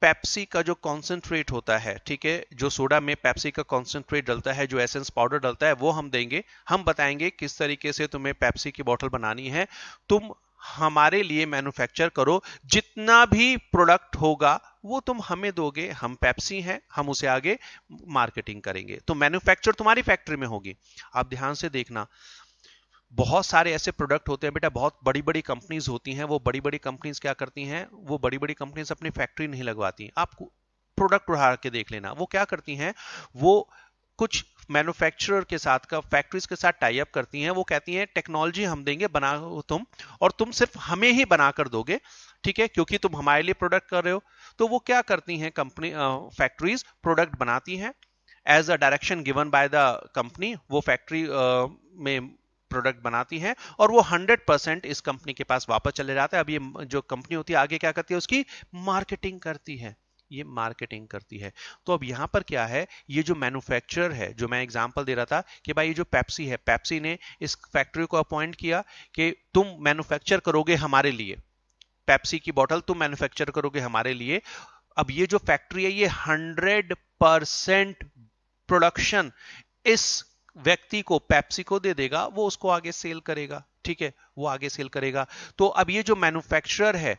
पेप्सी का जो कॉन्सेंट्रेट होता है, ठीक है, जो सोडा में पेप्सी का कॉन्सेंट्रेट डलता है, जो एसेंस पाउडर डलता है, वो हम देंगे। हम बताएंगे किस तरीके से तुम्हें पेप्सी की बोतल बनानी है, तुम हमारे लिए मैन्युफैक्चर करो, जितना भी प्रोडक्ट होगा वो तुम हमें दोगे, हम पेप्सी हैं, हम उसे आगे मार्केटिंग करेंगे। तो मैन्युफैक्चर तुम्हारी फैक्ट्री में होगी। आप ध्यान से देखना, बहुत सारे ऐसे प्रोडक्ट होते हैं बेटा, बहुत बड़ी बड़ी कंपनीज होती हैं, वो बड़ी बड़ी कंपनीज क्या करती हैं? वो बड़ी बड़ी कंपनीज अपनी फैक्ट्री नहीं लगवाती। आप प्रोडक्ट उठा के देख लेना, वो क्या करती हैं? वो कुछ मैन्युफैक्चरर के साथ का, फैक्ट्रीज के साथ टाई अप करती हैं। वो कहती हैं टेक्नोलॉजी हम देंगे, बनाओ तुम, और तुम सिर्फ हमें ही बनाकर दोगे, ठीक है, क्योंकि तुम हमारे लिए प्रोडक्ट कर रहे हो। तो वो क्या करती हैं? कंपनी, फैक्ट्रीज प्रोडक्ट बनाती हैं as a direction given by the company, वो फैक्ट्री में प्रोडक्ट बनाती हैं और वो 100% इस कंपनी के पास वापस चले जाता है। अब ये जो कंपनी होती है आगे क्या करती है? उसकी मार्केटिंग करती है, ये मार्केटिंग करती है। तो अब यहां पर क्या है? ये जो मैन्युफैक्चरर है, जो मैं एग्जांपल दे रहा था कि भाई ये जो पेप्सी है, पेप्सी ने इस फैक्ट्री को अपॉइंट किया कि तुम मैन्युफैक्चर करोगे हमारे लिए, पेप्सी की बोतल तुम मैन्युफैक्चर करोगे हमारे लिए। अब ये जो फैक्ट्री है ये 100% प्रोडक्शन इस व्यक्ति को, पेप्सी को दे देगा, वो उसको आगे सेल करेगा, ठीक है, वो आगे सेल करेगा। तो अब ये जो मैन्युफैक्चरर है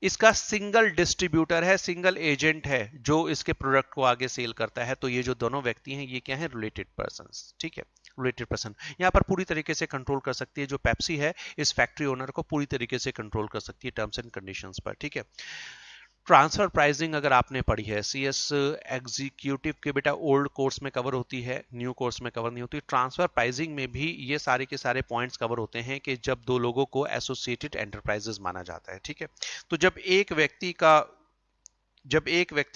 इसका सिंगल डिस्ट्रीब्यूटर है, सिंगल एजेंट है जो इसके प्रोडक्ट को आगे सेल करता है। तो ये जो दोनों व्यक्ति हैं ये क्या है, रिलेटेड पर्संस, ठीक है, रिलेटेड पर्सन। यहां पर पूरी तरीके से कंट्रोल कर सकती है जो पेप्सी है, इस फैक्ट्री ओनर को पूरी तरीके से कंट्रोल कर सकती है टर्म्स एंड कंडीशंस पर, ठीक है। ट्रांसफर प्राइसिंग अगर आपने पढ़ी है सीएस एग्जीक्यूटिव के, बेटा ओल्ड कोर्स में कवर होती है, न्यू कोर्स में कवर नहीं होती। ट्रांसफर प्राइसिंग में भी ये सारे के सारे पॉइंट्स कवर होते हैं कि जब दो लोगों को एसोसिएटेड एंटरप्राइजेस माना जाता है, ठीक है। तो जब एक व्यक्ति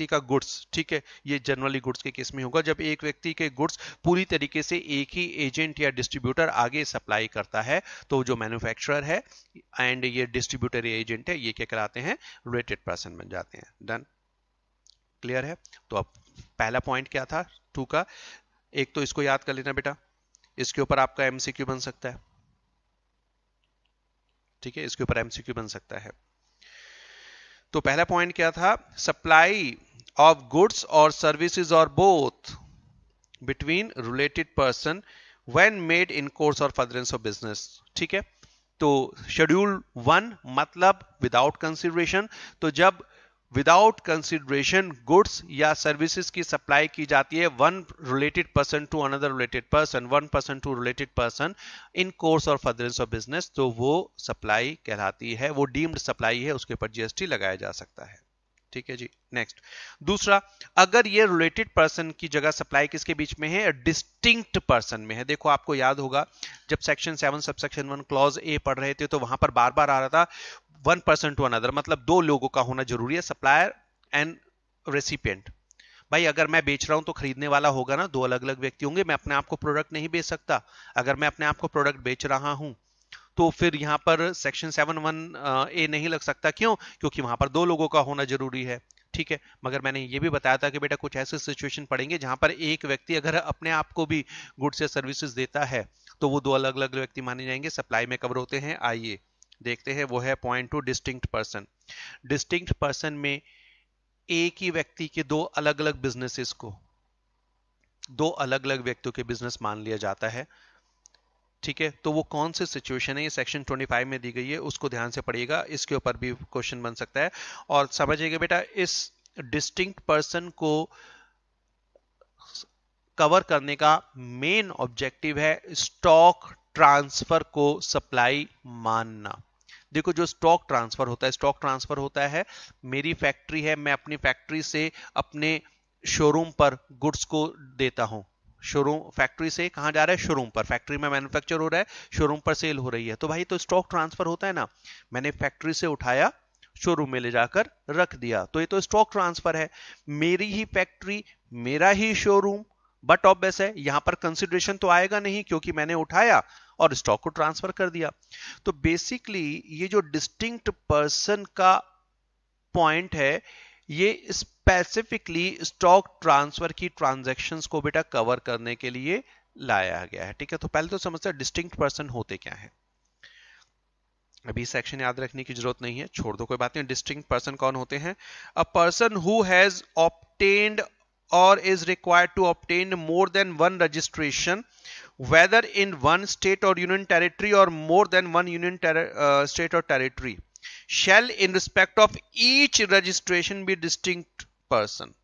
का गुड्स, ठीक है, ये जनरली गुड्स के केस में होगा, जब एक व्यक्ति के गुड्स पूरी तरीके से एक ही एजेंट या डिस्ट्रीब्यूटर आगे सप्लाई करता है, तो जो मैन्युफैक्चरर है एंड ये डिस्ट्रीब्यूटर या एजेंट है, ये क्या कहलाते हैं, रिलेटेड पर्सन बन जाते हैं। डन, क्लियर है। तो अब पहला पॉइंट क्या था 2 का, एक तो इसको याद कर लेना बेटा, इसके ऊपर आपका एमसीक्यू बन सकता है, ठीक है, इसके ऊपर एमसीक्यू बन सकता है। तो पहला पॉइंट क्या था, supply of goods or services or both between related person when made in course or furtherance of business, ठीक है। तो शेड्यूल 1 मतलब विदाउट कंसिडरेशन, तो जब विदाउट कंसिडरेशन गुड्स या सर्विसेज की सप्लाई की जाती है one related person to another related person, one person to related person in course or furtherance of business, तो वो सप्लाई कहलाती है, वो डीम्ड सप्लाई है, उसके ऊपर जीएसटी लगाया जा सकता है, ठीक है जी। नेक्स्ट, दूसरा, अगर ये रिलेटेड पर्सन की जगह सप्लाई किसके बीच में है, डिस्टिंक्ट पर्सन में है। देखो आपको याद होगा जब सेक्शन 7 सबसेक्शन 1 क्लॉज ए पढ़ रहे थे तो वहां पर बार बार आ रहा था वन पर्सन टू अनदर, मतलब दो लोगों का होना जरूरी है, सप्लायर एंड रेसिपिएंट। भाई अगर मैं बेच रहा हूं तो खरीदने वाला होगा ना, दो अलग अलग व्यक्ति होंगे, मैं अपने आप को प्रोडक्ट नहीं बेच सकता। अगर मैं अपने आप को प्रोडक्ट बेच रहा हूं तो फिर यहां पर सेक्शन 7(1) ए नहीं लग सकता, क्यों, क्योंकि वहां पर दो लोगों का होना जरूरी है, ठीक है। मगर मैंने ये भी बताया था कि बेटा कुछ ऐसे सिचुएशन पड़ेंगे जहां पर एक व्यक्ति अगर अपने आप को भी गुड्स या सर्विसेज देता है तो वो दो अलग अलग व्यक्ति माने जाएंगे, सप्लाई में कवर होते हैं। आइए देखते हैं, वो है point 2, distinct person. Distinct person में एक ही व्यक्ति के दो अलग अलग बिजनेसेस को दो अलग अलग व्यक्तियों के बिजनेस मान लिया जाता है, ठीक है। तो वो कौन सी सिचुएशन है, ये सेक्शन 25 में दी गई है, उसको ध्यान से पढ़िएगा, इसके ऊपर भी क्वेश्चन बन सकता है। और समझिएगा बेटा, इस डिस्टिंक्ट पर्सन को कवर करने का मेन ऑब्जेक्टिव है स्टॉक ट्रांसफर को सप्लाई मानना। देखो जो स्टॉक ट्रांसफर होता है, मेरी फैक्ट्री है, मैं अपनी फैक्ट्री से अपने शोरूम पर गुड्स को देता हूं। शोरूम, फैक्ट्री से कहां जा रहा है, शोरूम पर, फैक्ट्री में मैन्युफैक्चर हो रहा है, शोरूम पर सेल हो रही है, तो भाई तो स्टॉक ट्रांसफर होता है ना। मैंने फैक्ट्री से उठाया, शोरूम में ले जाकर रख दिया, तो ये तो स्टॉक ट्रांसफर है। मेरी ही फैक्ट्री, मेरा ही शोरूम, बट ऑब्वियस है यहां पर कंसिडरेशन तो आएगा नहीं क्योंकि मैंने उठाया और स्टॉक को ट्रांसफर कर दिया। तो बेसिकली ये जो डिस्टिंक्ट पर्सन का पॉइंट है, ये स्पेसिफिकली स्टॉक ट्रांसफर की ट्रांजैक्शंस को बेटा कवर करने के लिए लाया गया है, ठीक है। तो पहले तो समझते हैं डिस्टिंक्ट पर्सन होते क्या है। अभी सेक्शन याद रखने की जरूरत नहीं है, छोड़ दो, कोई बात नहीं। डिस्टिंक्ट पर्सन कौन होते हैं, अ person who has obtained or is required to obtain more than one registration whether in one state or union territory or more than one union state or territory shall in respect of each registration be distinct person।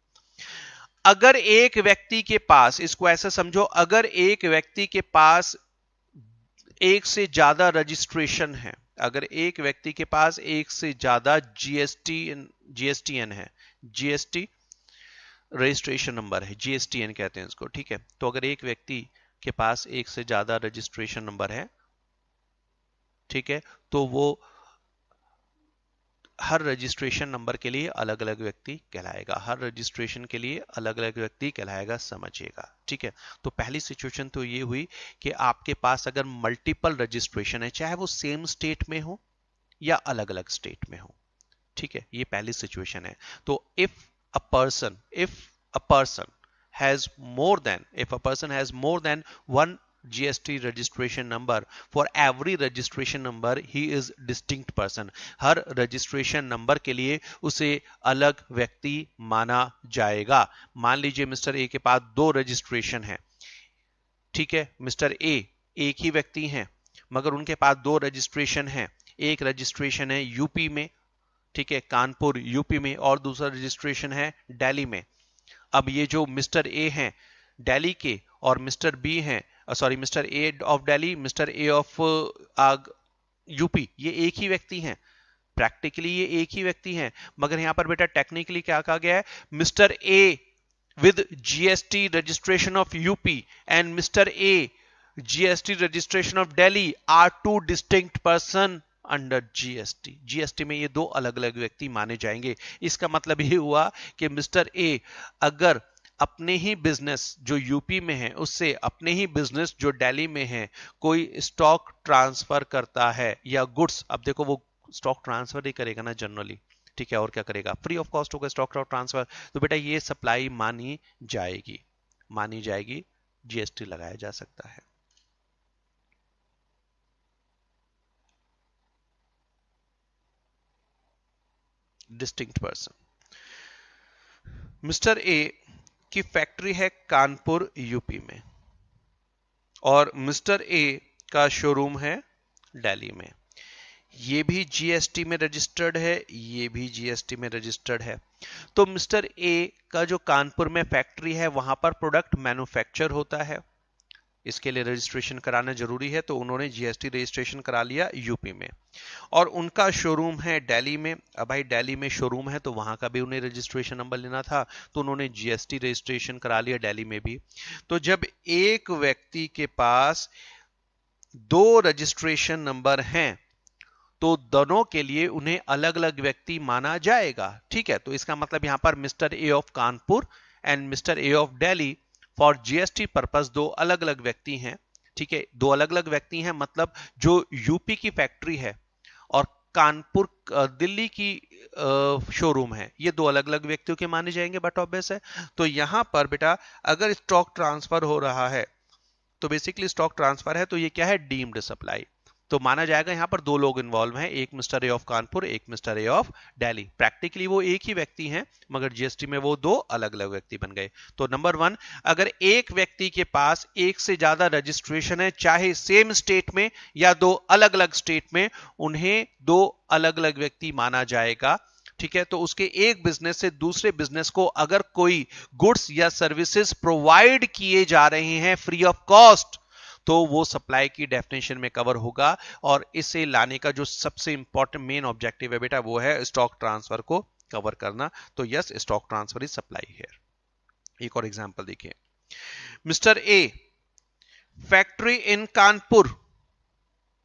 अगर एक व्यक्ति के पास, इसको ऐसा समझो, अगर एक व्यक्ति के पास एक से ज्यादा रजिस्ट्रेशन है, अगर एक व्यक्ति के पास एक से ज्यादा जीएसटीएन है, जीएसटी रजिस्ट्रेशन नंबर है, जीएसटीएन कहते हैं इसको, ठीक है। तो अगर एक व्यक्ति के पास एक से ज्यादा रजिस्ट्रेशन नंबर है, ठीक है, तो वो हर रजिस्ट्रेशन नंबर के लिए अलग अलग व्यक्ति कहलाएगा, हर रजिस्ट्रेशन के लिए अलग अलग व्यक्ति कहलाएगा, समझिएगा, ठीक है। तो पहली सिचुएशन तो ये हुई कि आपके पास अगर मल्टीपल रजिस्ट्रेशन है, चाहे वो सेम स्टेट में हो या अलग अलग स्टेट में हो, ठीक है, ये पहली सिचुएशन है। तो if a person has more than one GST registration number. For every registration number he is distinct person. Her registration number के लिए उसे अलग व्यक्ति माना जाएगा. मान लीजिए मिस्टर ए के पास 2 रजिस्ट्रेशन है, ठीक है. मिस्टर ए एक ही व्यक्ति हैं मगर उनके पास 2 रजिस्ट्रेशन है. एक रजिस्ट्रेशन है यूपी में, ठीक है, कानपुर यूपी में, और दूसरा रजिस्ट्रेशन है दिल्ली में. अब ये जो मिस्टर ए हैं दिल्ली के और मिस्टर बी हैं, sorry mister A of Delhi, mister A of UP, ये एक ही व्यक्ति हैं. प्रैक्टिकली ये एक ही व्यक्ति हैं, मगर यहां पर बेटा टेक्निकली क्या कहा गया है, mister A with GST registration of UP and Mr. A GST registration of Delhi are two distinct person under GST. GST में ये 2 अलग अलग व्यक्ति माने जाएंगे. इसका मतलब ये हुआ कि मिस्टर ए अगर अपने ही बिजनेस जो यूपी में है उससे अपने ही बिजनेस जो दिल्ली में है कोई स्टॉक ट्रांसफर करता है या गुड्स, अब देखो वो स्टॉक ट्रांसफर ही करेगा ना जनरली, ठीक है, और क्या करेगा, फ्री ऑफ कॉस्ट होगा स्टॉक ट्रांसफर, तो बेटा ये सप्लाई मानी जाएगी, जीएसटी लगाया जा सकता है. Distinct person. मिस्टर ए की फैक्ट्री है कानपुर यूपी में और मिस्टर ए का शोरूम है दिल्ली में. ये भी जीएसटी में रजिस्टर्ड है, ये भी जीएसटी में रजिस्टर्ड है. तो मिस्टर ए का जो कानपुर में फैक्ट्री है वहां पर प्रोडक्ट मैन्युफैक्चर होता है, इसके लिए रजिस्ट्रेशन कराना जरूरी है, तो उन्होंने जीएसटी रजिस्ट्रेशन करा लिया यूपी में. और उनका शोरूम है दिल्ली में. अब भाई दिल्ली में शोरूम है तो वहां का भी उन्हें रजिस्ट्रेशन नंबर लेना था, तो उन्होंने जीएसटी रजिस्ट्रेशन करा लिया दिल्ली में भी. तो जब एक व्यक्ति के पास 2 रजिस्ट्रेशन नंबर हैं तो दोनों के लिए उन्हें अलग अलग व्यक्ति माना जाएगा, ठीक है. तो इसका मतलब यहां पर mister A of Kanpur and mister A of Delhi for GST purpose 2 अलग अलग व्यक्ति हैं, ठीक है. 2 अलग अलग व्यक्ति हैं मतलब जो यूपी की फैक्ट्री है और कानपुर दिल्ली की शोरूम है, ये 2 अलग अलग व्यक्तियों के माने जाएंगे, बट ऑब्वियस है. तो यहां पर बेटा अगर स्टॉक ट्रांसफर हो रहा है तो बेसिकली स्टॉक ट्रांसफर है तो ये क्या है, डीम्ड सप्लाई, तो माना जाएगा. यहां पर 2 लोग इन्वॉल्व हैं, एक मिस्टर ए ऑफ कानपुर, एक mister A of Delhi. Practically वो एक ही व्यक्ति हैं मगर जीएसटी में वो 2 अलग अलग व्यक्ति बन गए. तो नंबर 1, अगर एक व्यक्ति के पास एक से ज्यादा रजिस्ट्रेशन है चाहे सेम स्टेट में या 2 अलग अलग स्टेट में, उन्हें 2 अलग अलग व्यक्ति माना जाएगा, ठीक है. तो उसके एक बिजनेस से दूसरे बिजनेस को अगर कोई गुड्स या सर्विसेज प्रोवाइड किए जा रहे हैं फ्री ऑफ कॉस्ट तो वो सप्लाई की डेफिनेशन में कवर होगा. और इसे लाने का जो सबसे इंपॉर्टेंट मेन ऑब्जेक्टिव है बेटा वो है स्टॉक ट्रांसफर को कवर करना. तो yes, stock transfer is supply here. एक और एग्जांपल देखिए. Mister A factory in Kanpur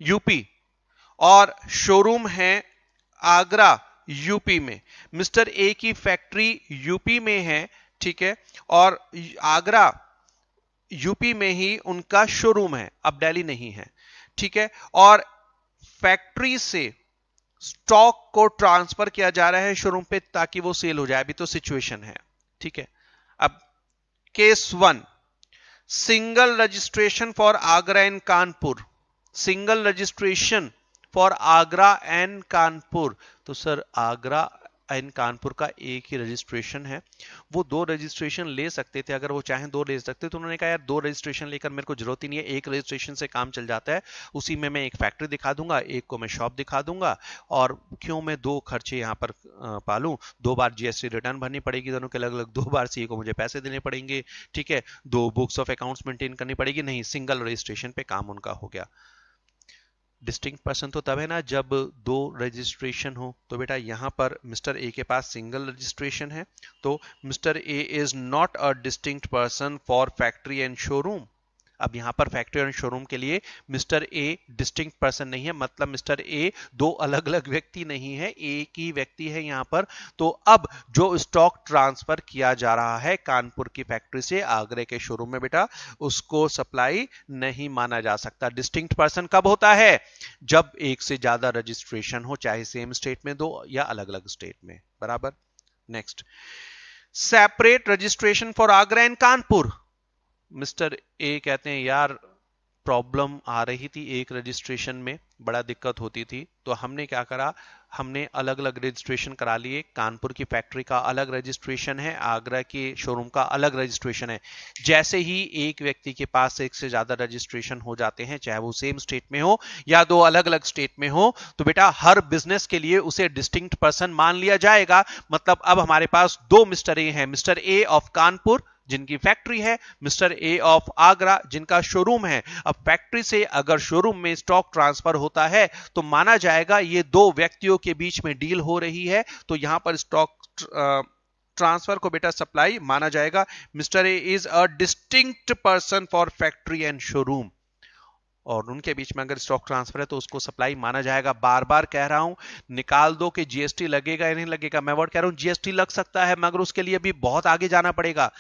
UP और शोरूम है आगरा यूपी में. मिस्टर ए की फैक्ट्री यूपी में है, ठीक है, और आगरा यूपी में ही उनका शोरूम है, अब दिल्ली नहीं है, ठीक है. और फैक्ट्री से स्टॉक को ट्रांसफर किया जा रहा है शोरूम पे ताकि वो सेल हो जाए. अभी तो सिचुएशन है, ठीक है. अब case 1, single registration for Agra and Kanpur, single registration for Agra and Kanpur. तो सर आगरा एंड कानपुर का एक ही रजिस्ट्रेशन है, वो 2 रजिस्ट्रेशन ले सकते थे, अगर वो चाहें 2 ले सकते, तो उन्होंने कहा यार 2 रजिस्ट्रेशन लेकर मेरे को जरूरत ही नहीं है, एक रजिस्ट्रेशन से काम चल जाता है, उसी में मैं एक फैक्ट्री दिखा दूंगा, एक को मैं शॉप दिखा दूंगा, और क्यों मैं 2 खर्चे यहाँ पर पालूं, 2 बार जीएसटी रिटर्न भरनी पड़ेगी दोनों के अलग अलग, 2 बार सीए को मुझे पैसे देने पड़ेंगे, ठीक है, 2 बुक्स ऑफ अकाउंट्स मेंटेन करनी पड़ेगी. नहीं, सिंगल रजिस्ट्रेशन पे काम उनका हो गया. डिस्टिंक्ट पर्सन तो तब है ना जब 2 रजिस्ट्रेशन हो. तो बेटा यहां पर मिस्टर ए के पास सिंगल रजिस्ट्रेशन है, तो mister A is not a distinct person for factory and showroom. अब यहां पर फैक्ट्री एंड शोरूम के लिए मिस्टर ए डिस्टिंक्ट पर्सन नहीं है, मतलब मिस्टर ए 2 अलग अलग व्यक्ति नहीं है, एक ही व्यक्ति है यहां पर. तो अब जो स्टॉक ट्रांसफर किया जा रहा है कानपुर की फैक्ट्री से आगरे के शोरूम में बेटा, उसको सप्लाई नहीं माना जा सकता. डिस्टिंक्ट पर्सन कब होता है, जब एक से ज्यादा रजिस्ट्रेशन हो, चाहे सेम स्टेट में 2 या अलग अलग स्टेट में. बराबर. Next, separate registration for Agra and Kanpur. Mister A कहते हैं यार प्रॉब्लम आ रही थी, एक रजिस्ट्रेशन में बड़ा दिक्कत होती थी, तो हमने क्या करा, हमने अलग अलग रजिस्ट्रेशन करा लिए। कानपुर की फैक्ट्री का अलग रजिस्ट्रेशन है, आगरा के शोरूम का अलग रजिस्ट्रेशन है। जैसे ही एक व्यक्ति के पास एक से ज्यादा रजिस्ट्रेशन हो जाते हैं, चाहे वो सेम स्टेट में हो या दो अलग अलग स्टेट में हो, तो बेटा हर बिजनेस के लिए उसे डिस्टिंक्ट पर्सन मान लिया जाएगा। मतलब अब हमारे पास दो मिस्टर ए हैं, मिस्टर ए ऑफ कानपुर जिनकी फैक्ट्री है, मिस्टर ए ऑफ आगरा जिनका शोरूम है। अब फैक्ट्री से अगर शोरूम में स्टॉक ट्रांसफर होता है तो माना जाएगा ये दो व्यक्तियों के बीच में डील हो रही है, तो यहां पर स्टॉक ट्रांसफर को बेटा सप्लाई माना जाएगा। Mister A is a distinct person for factory and showroom, और उनके बीच में अगर स्टॉक ट्रांसफर है तो उसको सप्लाई माना जाएगा। बार बार कह रहा हूं, निकाल दो कि जीएसटी लगेगा या नहीं लगेगा। मैं वर्ड कह रहा हूं जीएसटी लग सकता है, मगर उसके लिए भी बहुत आगे जाना पड़ेगा।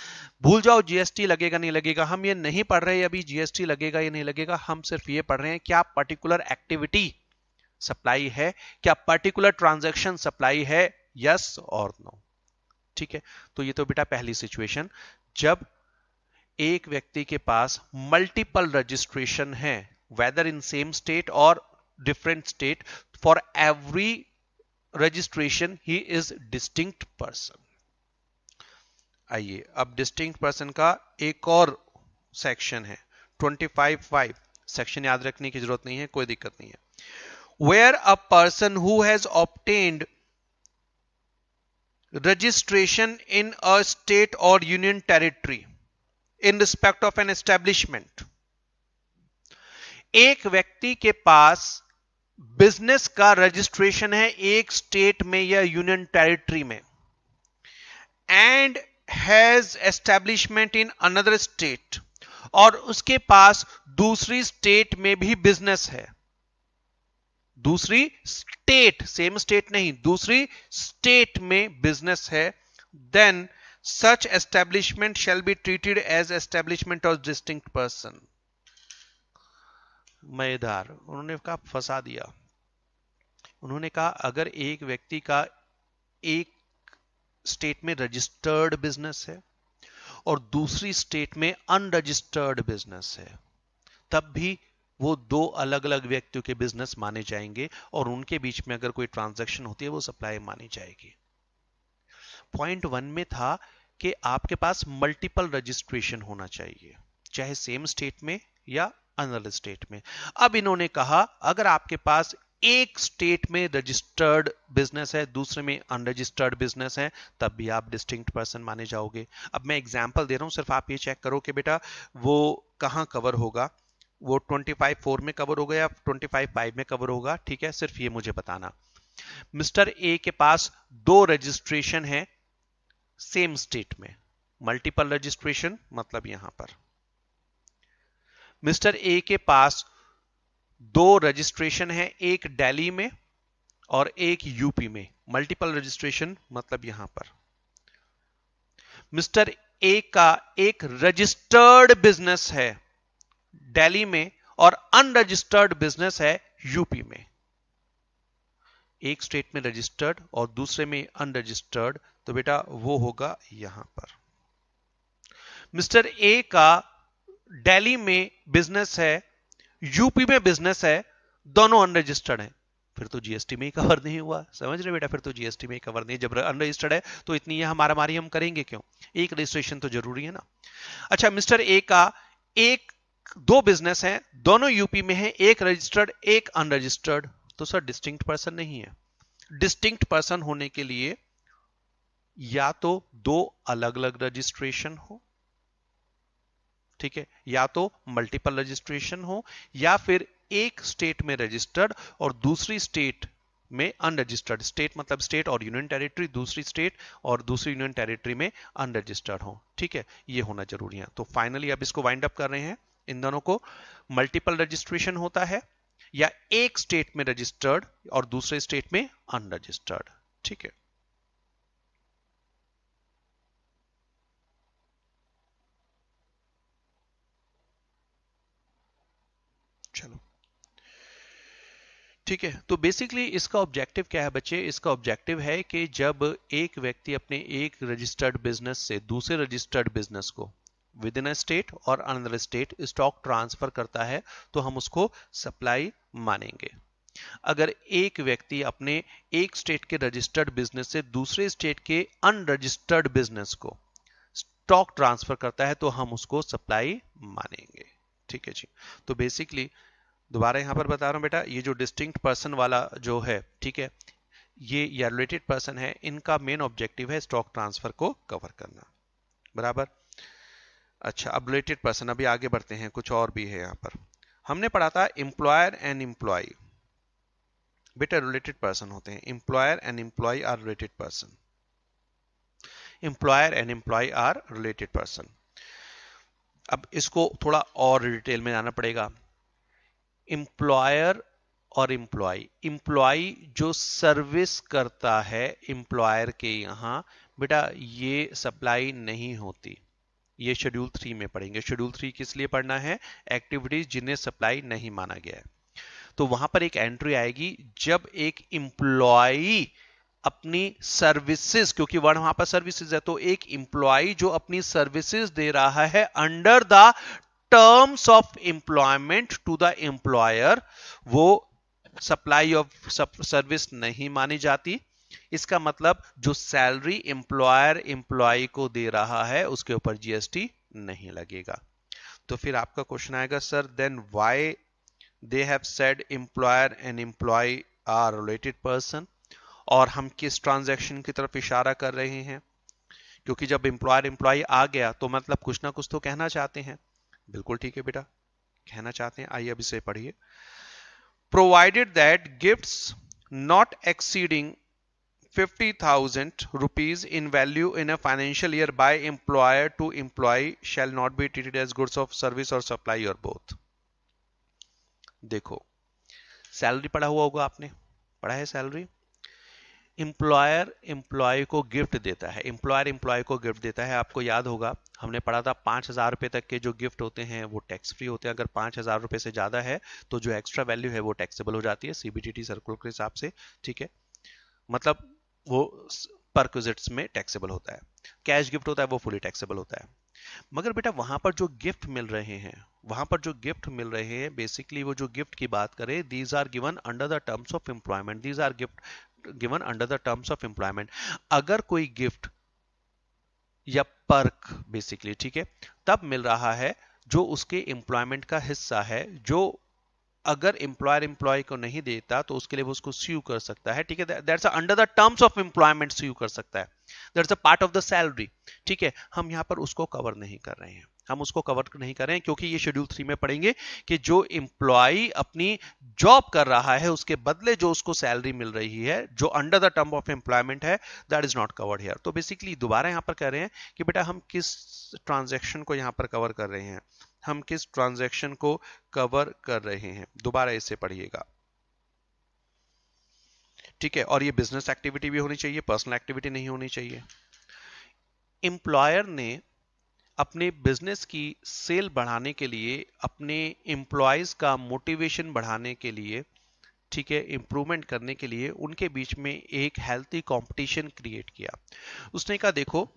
भूल जाओ जीएसटी लगेगा नहीं लगेगा, हम ये नहीं पढ़ रहे अभी जीएसटी लगेगा या नहीं लगेगा। हम सिर्फ ये पढ़ रहे हैं क्या पर्टिकुलर एक्टिविटी सप्लाई है, क्या पर्टिकुलर ट्रांजैक्शन सप्लाई है, यस और नो। ठीक है, तो ये तो बेटा पहली सिचुएशन, जब एक व्यक्ति के पास मल्टीपल रजिस्ट्रेशन है, वेदर इन सेम स्टेट और different state, for every registration he is distinct person. आइए अब डिस्टिंक्ट पर्सन का एक और सेक्शन है 25(5). सेक्शन याद रखने की जरूरत नहीं है, कोई दिक्कत नहीं है। Where a person who has obtained registration in a state or union territory in respect of an establishment, एक व्यक्ति के पास बिजनेस का रजिस्ट्रेशन है एक स्टेट में या यूनियन टेरिटरी में, and has establishment in another state, और उसके पास दूसरी स्टेट में भी बिजनेस है, दूसरी स्टेट, सेम स्टेट नहीं, दूसरी स्टेट में बिजनेस है, then such establishment shall be treated as establishment of distinct person. मजेदार, उन्होंने कहा फंसा दिया। उन्होंने कहा अगर एक व्यक्ति का एक स्टेट में रजिस्टर्ड बिजनेस है और दूसरी स्टेट में अनरजिस्टर्ड बिजनेस है, तब भी वो दो अलग अलग व्यक्तियों के बिजनेस माने जाएंगे, और उनके बीच में अगर कोई ट्रांजैक्शन होती है वो सप्लाई मानी जाएगी। पॉइंट 1 में था कि आपके पास मल्टीपल रजिस्ट्रेशन होना चाहिए, चाहे सेम स्टेट में या अनदर स्टेट में। अब इन्होंने कहा अगर आपके पास एक स्टेट में रजिस्टर्ड बिजनेस है, दूसरे में अनरजिस्टर्ड बिजनेस है, तब भी आप डिस्टिंक्ट पर्सन माने जाओगे। अब मैं एग्जांपल दे रहा हूं, सिर्फ आप ये चेक करो कि बेटा वो कहां कवर होगा, वो 25(4) में कवर होगा या 25(5) में कवर होगा। ठीक है, सिर्फ ये मुझे बताना। मिस्टर ए के पास दो रजिस्ट्रेशन है सेम स्टेट में, मल्टीपल रजिस्ट्रेशन मतलब यहां पर मिस्टर ए के पास दो रजिस्ट्रेशन है, एक दिल्ली में और एक यूपी में, मल्टीपल रजिस्ट्रेशन मतलब यहां पर। मिस्टर ए का एक रजिस्टर्ड बिजनेस है दिल्ली में और अनरजिस्टर्ड बिजनेस है यूपी में। एक स्टेट में रजिस्टर्ड और दूसरे में अनरजिस्टर्ड, तो बेटा वो होगा यहां पर। मिस्टर ए का दिल्ली में बिजनेस है, यूपी में बिजनेस है, दोनों अनरजिस्टर्ड हैं, फिर तो जीएसटी में ही कवर नहीं हुआ। समझ रहे बेटा, फिर तो जीएसटी में ही कवर नहीं। जब अनरजिस्टर्ड है तो इतनी यह हमारा मारी हम करेंगे क्यों, एक रजिस्ट्रेशन तो जरूरी है ना। अच्छा, मिस्टर ए का एक दो बिजनेस है, दोनों यूपी में है, एक रजिस्टर्ड एक अनरजिस्टर्ड, तो सर डिस्टिंक्ट पर्सन नहीं है। डिस्टिंक्ट पर्सन होने के लिए या तो दो अलग अलग रजिस्ट्रेशन हो, ठीक है, या तो मल्टीपल रजिस्ट्रेशन हो, या फिर एक स्टेट में रजिस्टर्ड और दूसरी स्टेट में अनरजिस्टर्ड। स्टेट मतलब स्टेट और यूनियन टेरिटरी, दूसरी स्टेट और दूसरी यूनियन टेरिटरी में अनरजिस्टर्ड हो। ठीक है, ये होना जरूरी है। तो फाइनली अब इसको वाइंड अप कर रहे हैं। इन दोनों को मल्टीपल रजिस्ट्रेशन होता है या एक स्टेट में रजिस्टर्ड और दूसरे स्टेट में अनरजिस्टर्ड। ठीक है, चलो ठीक है। तो बेसिकली इसका ऑब्जेक्टिव क्या है बच्चे, इसका ऑब्जेक्टिव है कि जब एक व्यक्ति अपने एक रजिस्टर्ड बिजनेस से दूसरे रजिस्टर्ड बिजनेस को विद इन अ स्टेट और अनदर स्टेट स्टॉक ट्रांसफर करता है तो हम उसको सप्लाई मानेंगे। अगर एक व्यक्ति अपने एक स्टेट के रजिस्टर्ड बिजनेस से दूसरे स्टेट के अनरजिस्टर्ड बिजनेस को स्टॉक ट्रांसफर करता है तो हम उसको सप्लाई मानेंगे। ठीक है जी। तो बेसिकली दोबारा यहां पर बता रहा हूं बेटा, ये जो डिस्टिंक्ट पर्सन वाला जो है, ठीक है, ये या रिलेटेड पर्सन है, इनका मेन ऑब्जेक्टिव है स्टॉक ट्रांसफर को कवर करना। बराबर। अच्छा, अब रिलेटेड पर्सन, अभी आगे बढ़ते हैं, कुछ और भी है यहां पर। हमने पढ़ा था एम्प्लॉयर एंड एम्प्लॉय, बेटा रिलेटेड पर्सन होते हैं। Employer and employee are related person. Employer and employee are related person. अब इसको थोड़ा और डिटेल में जाना पड़ेगा। एम्प्लॉयर और एम्प्लॉय, एम्प्लॉय जो सर्विस करता है एम्प्लॉयर के यहां, बेटा ये सप्लाई नहीं होती। ये शेड्यूल 3 में पढ़ेंगे। शेड्यूल 3 किस लिए पढ़ना है? एक्टिविटीज जिन्हें सप्लाई नहीं माना गया है। तो वहां पर एक एंट्री आएगी जब एक एम्प्लॉय अपनी सर्विसेज, क्योंकि वर्ड वहां पर सर्विसेज है, तो एक एम्प्लॉय जो अपनी सर्विसेज दे रहा है under the terms of employment to the employer, वो सप्लाई ऑफ सर्विस नहीं मानी जाती। इसका मतलब जो सैलरी एम्प्लॉयर एम्प्लॉय को दे रहा है उसके ऊपर जीएसटी नहीं लगेगा। तो फिर आपका क्वेश्चन आएगा, sir then why they have said employer and employee are related person, और हम किस ट्रांजैक्शन की तरफ इशारा कर रहे हैं? क्योंकि जब एम्प्लॉयर एम्प्लॉय आ गया तो मतलब कुछ ना कुछ तो कहना चाहते हैं। बिल्कुल ठीक है बेटा, कहना चाहते हैं। आइए अब इसे पढ़िए। Provided that gifts not exceeding 50,000 rupees in value in a financial year by employer to employee shall not be treated as goods of service or supply or both। देखो, सैलरी पढ़ा हुआ होगा आपने, पढ़ा है सैलरी। एम्प्लॉयर एम्प्लॉय को gift देता है, एम्प्लॉयर एम्प्लॉय को गिफ्ट देता है। आपको याद होगा हमने पढ़ा था 5,000 रुपए तक के जो गिफ्ट होते हैं वो टैक्स फ्री होते हैं। अगर 5,000 रुपए से ज्यादा है तो जो एक्स्ट्रा वैल्यू है वो टैक्सेबल हो जाती है सीबीडीटी सर्कुलर के हिसाब से। ठीक है, मतलब वो परक्विजिट्स में टैक्सेबल होता है। कैश गिफ्ट होता है वो फुली टैक्सेबल होता है। मगर बेटा वहां पर जो गिफ्ट मिल रहे हैं, वहां पर जो गिफ्ट मिल रहे हैं, बेसिकली वो जो गिफ्ट की बात करें, these are given under the terms of employment, these are gift given under the terms of employment. अगर कोई गिफ्ट या पर्क बेसिकली, ठीक है, तब मिल रहा है जो उसके एम्प्लॉयमेंट का हिस्सा है, जो अगर एम्प्लॉयर एम्प्लॉय को नहीं देता तो उसके लिए वो उसको स्यू कर सकता है। ठीक है, that's under the terms of employment sue कर सकता है, that's a part of the salary. ठीक है, हम यहां पर उसको कवर नहीं कर रहे हैं, हम उसको कवर नहीं कर रहे हैं क्योंकि ये शेड्यूल 3 में पढ़ेंगे कि जो एम्प्लॉय अपनी जॉब कर रहा है उसके बदले जो उसको सैलरी मिल रही है जो under the term of employment है, that is not covered here. तो बेसिकली दोबारा यहां पर कह रहे हैं कि बेटा हम किस ट्रांजैक्शन को यहां पर कवर कर रहे हैं, हम किस ट्रांजैक्शन को कवर कर रहे हैं। दोबारा इसे पढ़िएगा। ठीक है, और ये बिजनेस एक्टिविटी भी होनी चाहिए, पर्सनल एक्टिविटी नहीं होनी चाहिए। एम्प्लॉयर ने अपने बिजनेस की सेल बढ़ाने के लिए, अपने एम्प्लॉयज का मोटिवेशन बढ़ाने के लिए, ठीक है, इंप्रूवमेंट करने के लिए उनके बीच में एक हेल्थी कंपटीशन क्रिएट किया। उसने कहा देखो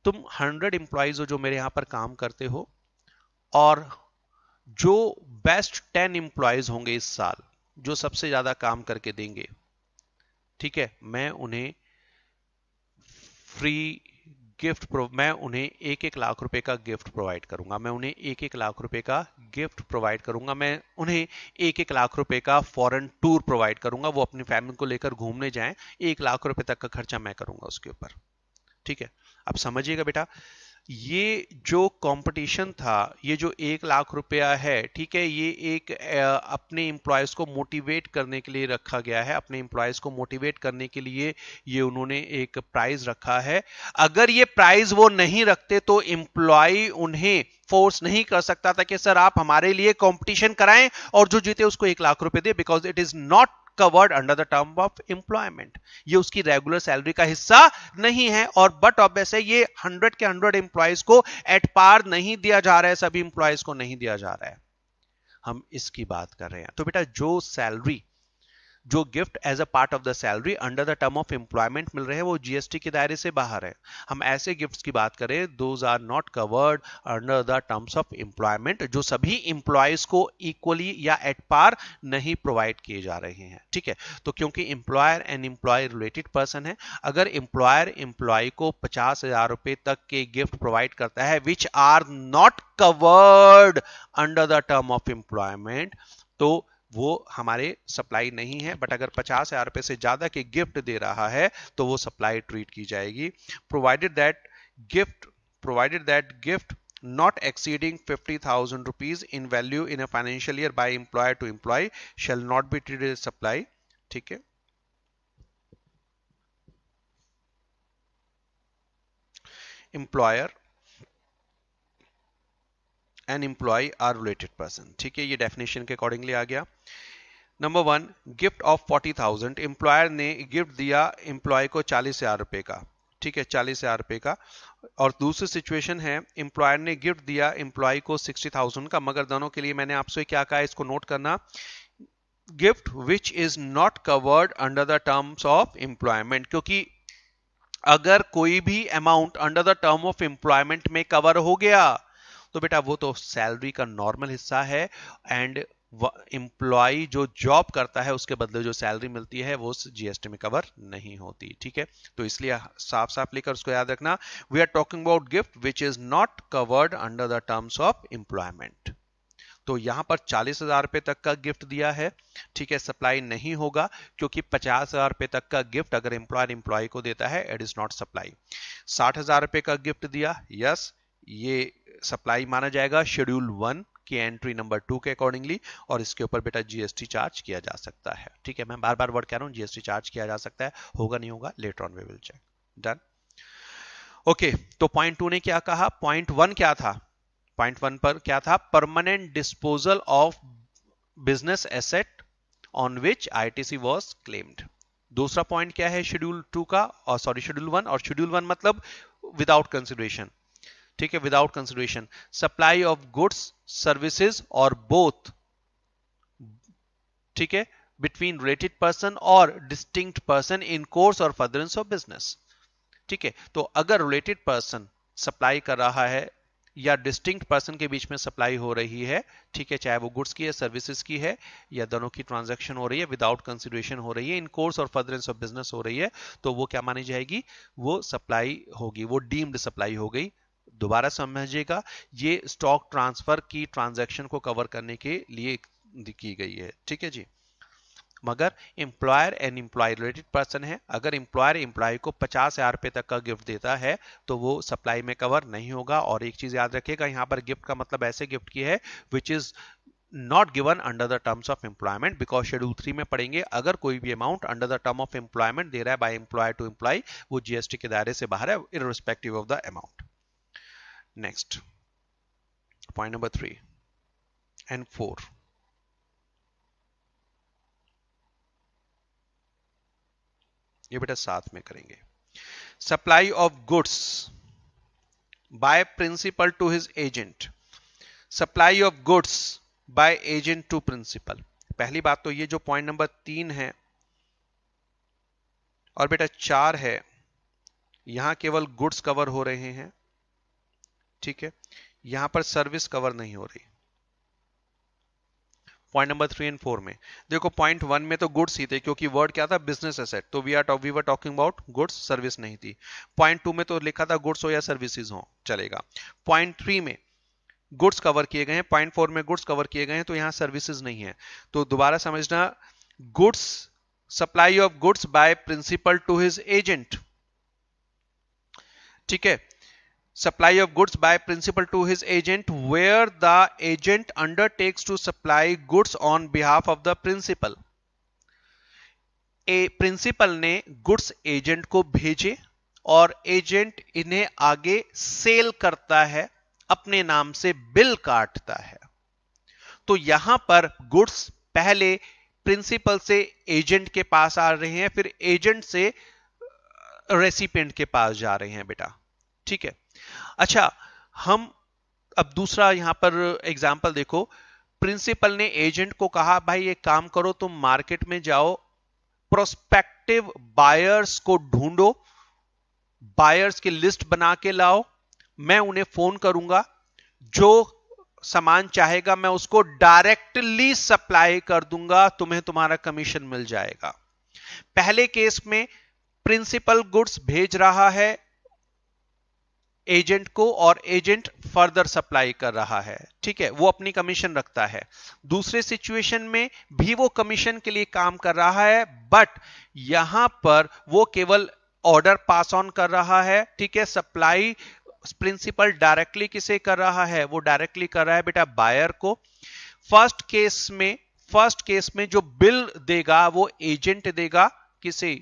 तुम 100 एम्प्लॉयज हो जो मेरे यहां पर काम करते हो, और जो बेस्ट 10 एम्प्लॉयज होंगे इस साल, जो सबसे ज्यादा काम करके देंगे, ठीक है, मैं उन्हें फ्री गिफ्ट, मैं उन्हें 1-1 लाख रुपए का गिफ्ट प्रोवाइड करूंगा, मैं उन्हें 1-1 लाख रुपए का गिफ्ट प्रोवाइड करूंगा, मैं उन्हें 1-1 लाख रुपए का फॉरेन टूर प्रोवाइड करूंगा, वो अपनी फैमिली को लेकर घूमने जाएं, 1 लाख रुपए तक का खर्चा मैं करूंगा उसके ऊपर। ठीक है, अब समझिएगा बेटा, ये जो कंपटीशन था, ये जो 1 लाख रुपया है, ठीक है, ये एक अपने एम्प्लॉयज को मोटिवेट करने के लिए रखा गया है। अपने एम्प्लॉयज को मोटिवेट करने के लिए ये उन्होंने एक प्राइज रखा है। अगर ये प्राइज वो नहीं रखते तो एम्प्लॉय उन्हें फोर्स नहीं कर सकता था कि सर आप हमारे लिए कंपटीशन कराएं और जो जीते उसको 1 लाख रुपए दे, because it is not covered under the term of employment. ये उसकी रेगुलर सैलरी का हिस्सा नहीं है, और बट ऑब्वियस है ये 100 के 100 एम्प्लॉयज को एट पार नहीं दिया जा रहा है, सभी एम्प्लॉयज को नहीं दिया जा रहा है, हम इसकी बात कर रहे हैं। तो बेटा जो सैलरी जो gift as a part of the salary under the term of employment मिल रहे हैं वो जीएसटी के दायरे से बाहर है। हम ऐसे गिफ्ट्स की बात करें those are not covered under the terms of employment, जो सभी एम्प्लॉयज को इक्वली या एट पार नहीं प्रोवाइड किए जा रहे हैं। ठीक है, तो क्योंकि employer and employee related person है, अगर एम्प्लॉयर एम्प्लॉय को 50,000 रुपए तक के गिफ्ट प्रोवाइड करता है which are not covered under the term of employment, तो वो हमारे सप्लाई नहीं है। बट अगर 50,000 रुपए से ज्यादा के गिफ्ट दे रहा है तो वो सप्लाई ट्रीट की जाएगी, provided that gift not exceeding 50,000 rupees in value in a financial year by employer to employee shall not be treated as supply। ठीक है, employer and employee are related person। ठीक है, ये डेफिनेशन के accordingly आ गया। Number 1, gift of 40,000, employer ने gift दिया employ को 40,000 रुपए का। ठीक है, 40,000 रुपए का। और दूसरी सिचुएशन है एम्प्लॉयर ने गिफ्ट दिया एम्प्लॉय को 60,000 का, मगर दोनों के लिए मैंने आपसे क्या कहा, इसको नोट करना, gift which is not covered under the terms of employment. क्योंकि अगर कोई भी amount under the term of employment में कवर हो गया तो बेटा वो तो सैलरी का नॉर्मल हिस्सा है, एंड एम्प्लॉय जो जॉब करता है उसके बदले जो सैलरी मिलती है वो जीएसटी में कवर नहीं होती। ठीक है, तो इसलिए साफ साफ लेकर उसको याद रखना, we are talking about gift which is not covered under the terms of employment. तो यहां पर 40,000 रुपए तक का गिफ्ट दिया है, ठीक है, सप्लाई नहीं होगा क्योंकि 50,000 रुपए तक का गिफ्ट अगर एम्प्लॉयर एम्प्लॉय को देता है इट इज नॉट सप्लाई। 60,000 रुपए का गिफ्ट दिया, यस, ये सप्लाई माना जाएगा शेड्यूल 1 की एंट्री नंबर 2 के अकॉर्डिंगली, और इसके ऊपर बेटा जीएसटी चार्ज किया जा सकता है। ठीक है, मैं बार बार वर्ड कह रहा हूं, जीएसटी चार्ज किया जा सकता है, होगा नहीं होगा later on we will check. Done. Okay, तो पॉइंट 2 ने क्या कहा, पॉइंट 1 क्या था, पॉइंट 1 पर क्या था, permanent disposal of business asset on which ITC was claimed. दूसरा पॉइंट क्या है शेड्यूल 2 का, और सॉरी शेड्यूल 1, और शेड्यूल 1 मतलब विदाउट कंसिडरेशन। ठीक है, without consideration, supply of goods services or both, ठीक है, बिटवीन रिलेटेड पर्सन और distinct person in course or furtherance of business. ठीक है, तो अगर रिलेटेड पर्सन सप्लाई कर रहा है या डिस्टिंक्ट पर्सन के बीच में सप्लाई हो रही है, ठीक है, चाहे वो गुड्स की है सर्विसेज की है या दोनों की ट्रांजैक्शन हो रही है, विदाउट कंसिडरेशन हो रही है, in course or furtherance of business हो रही है, तो वो क्या मानी जाएगी, वो सप्लाई होगी, वो डीम्ड सप्लाई हो गई। दोबारा समझिएगा, ये स्टॉक ट्रांसफर की ट्रांजैक्शन को कवर करने के लिए की गई है। ठीक है जी, मगर employer and employee related person है, अगर एम्प्लॉयर एम्प्लॉय को 50,000 रुपए तक का गिफ्ट देता है तो वो सप्लाई में कवर नहीं होगा। और एक चीज याद रखिएगा, यहां पर गिफ्ट का मतलब ऐसे गिफ्ट की है which is not given under the terms of employment, because schedule 3 में पढ़ेंगे अगर कोई भी amount under the term of employment दे रहा है बाय एम्प्लॉयर टू एम्प्लॉय, वो जीएसटी के दायरे से बाहर है irrespective of the amount. Next point number 3 and 4, ये बेटा साथ में करेंगे। Supply of goods by principal to his agent, supply of goods by agent to principal. पहली बात तो ये जो पॉइंट नंबर 3 है और बेटा 4 है, यहां केवल गुड्स कवर हो रहे हैं। ठीक है, यहां पर सर्विस कवर नहीं हो रही। पॉइंट नंबर 3 एंड 4 में देखो, पॉइंट 1 में तो गुड्स ही थे क्योंकि वर्ड क्या था, बिजनेस एसेट, तो we were talking about goods, service नहीं थी। पॉइंट 2 में तो लिखा था गुड्स हो या सर्विसेज हो, चलेगा। पॉइंट 3 में गुड्स कवर किए गए हैं, पॉइंट 4 में गुड्स कवर किए गए हैं, तो यहां सर्विसेज नहीं है। तो दोबारा समझना, goods, supply of goods by principal to his agent, ठीक है, supply of goods by principal to his agent where the agent undertakes to supply goods on behalf of the principal। Principal ने goods agent को भेजे और agent इन्हें आगे cell करता है, अपने नाम से बिल काटता है। तो यहां पर गुड्स पहले प्रिंसिपल से एजेंट के पास आ रहे हैं, फिर एजेंट से रेसिपिएंट के पास जा रहे हैं बेटा। ठीक है, अच्छा, हम अब दूसरा यहां पर एग्जाम्पल देखो, प्रिंसिपल ने एजेंट को कहा भाई एक काम करो, तुम मार्केट में जाओ प्रोस्पेक्टिव बायर्स को ढूंढो, बायर्स की लिस्ट बना के लाओ, मैं उन्हें फोन करूंगा, जो सामान चाहेगा मैं उसको डायरेक्टली सप्लाई कर दूंगा, तुम्हें तुम्हारा कमीशन मिल जाएगा। पहले केस में प्रिंसिपल गुड्स भेज रहा है एजेंट को और एजेंट फर्दर सप्लाई कर रहा है, ठीक है, वो अपनी कमीशन रखता है। दूसरे सिचुएशन में भी वो कमीशन के लिए काम कर रहा है, बट यहां पर वो केवल ऑर्डर पास ऑन कर रहा है, ठीक है। सप्लाई प्रिंसिपल डायरेक्टली किसे कर रहा है, वो डायरेक्टली कर रहा है बेटा बायर को। फर्स्ट केस में जो बिल देगा वो एजेंट देगा किसे,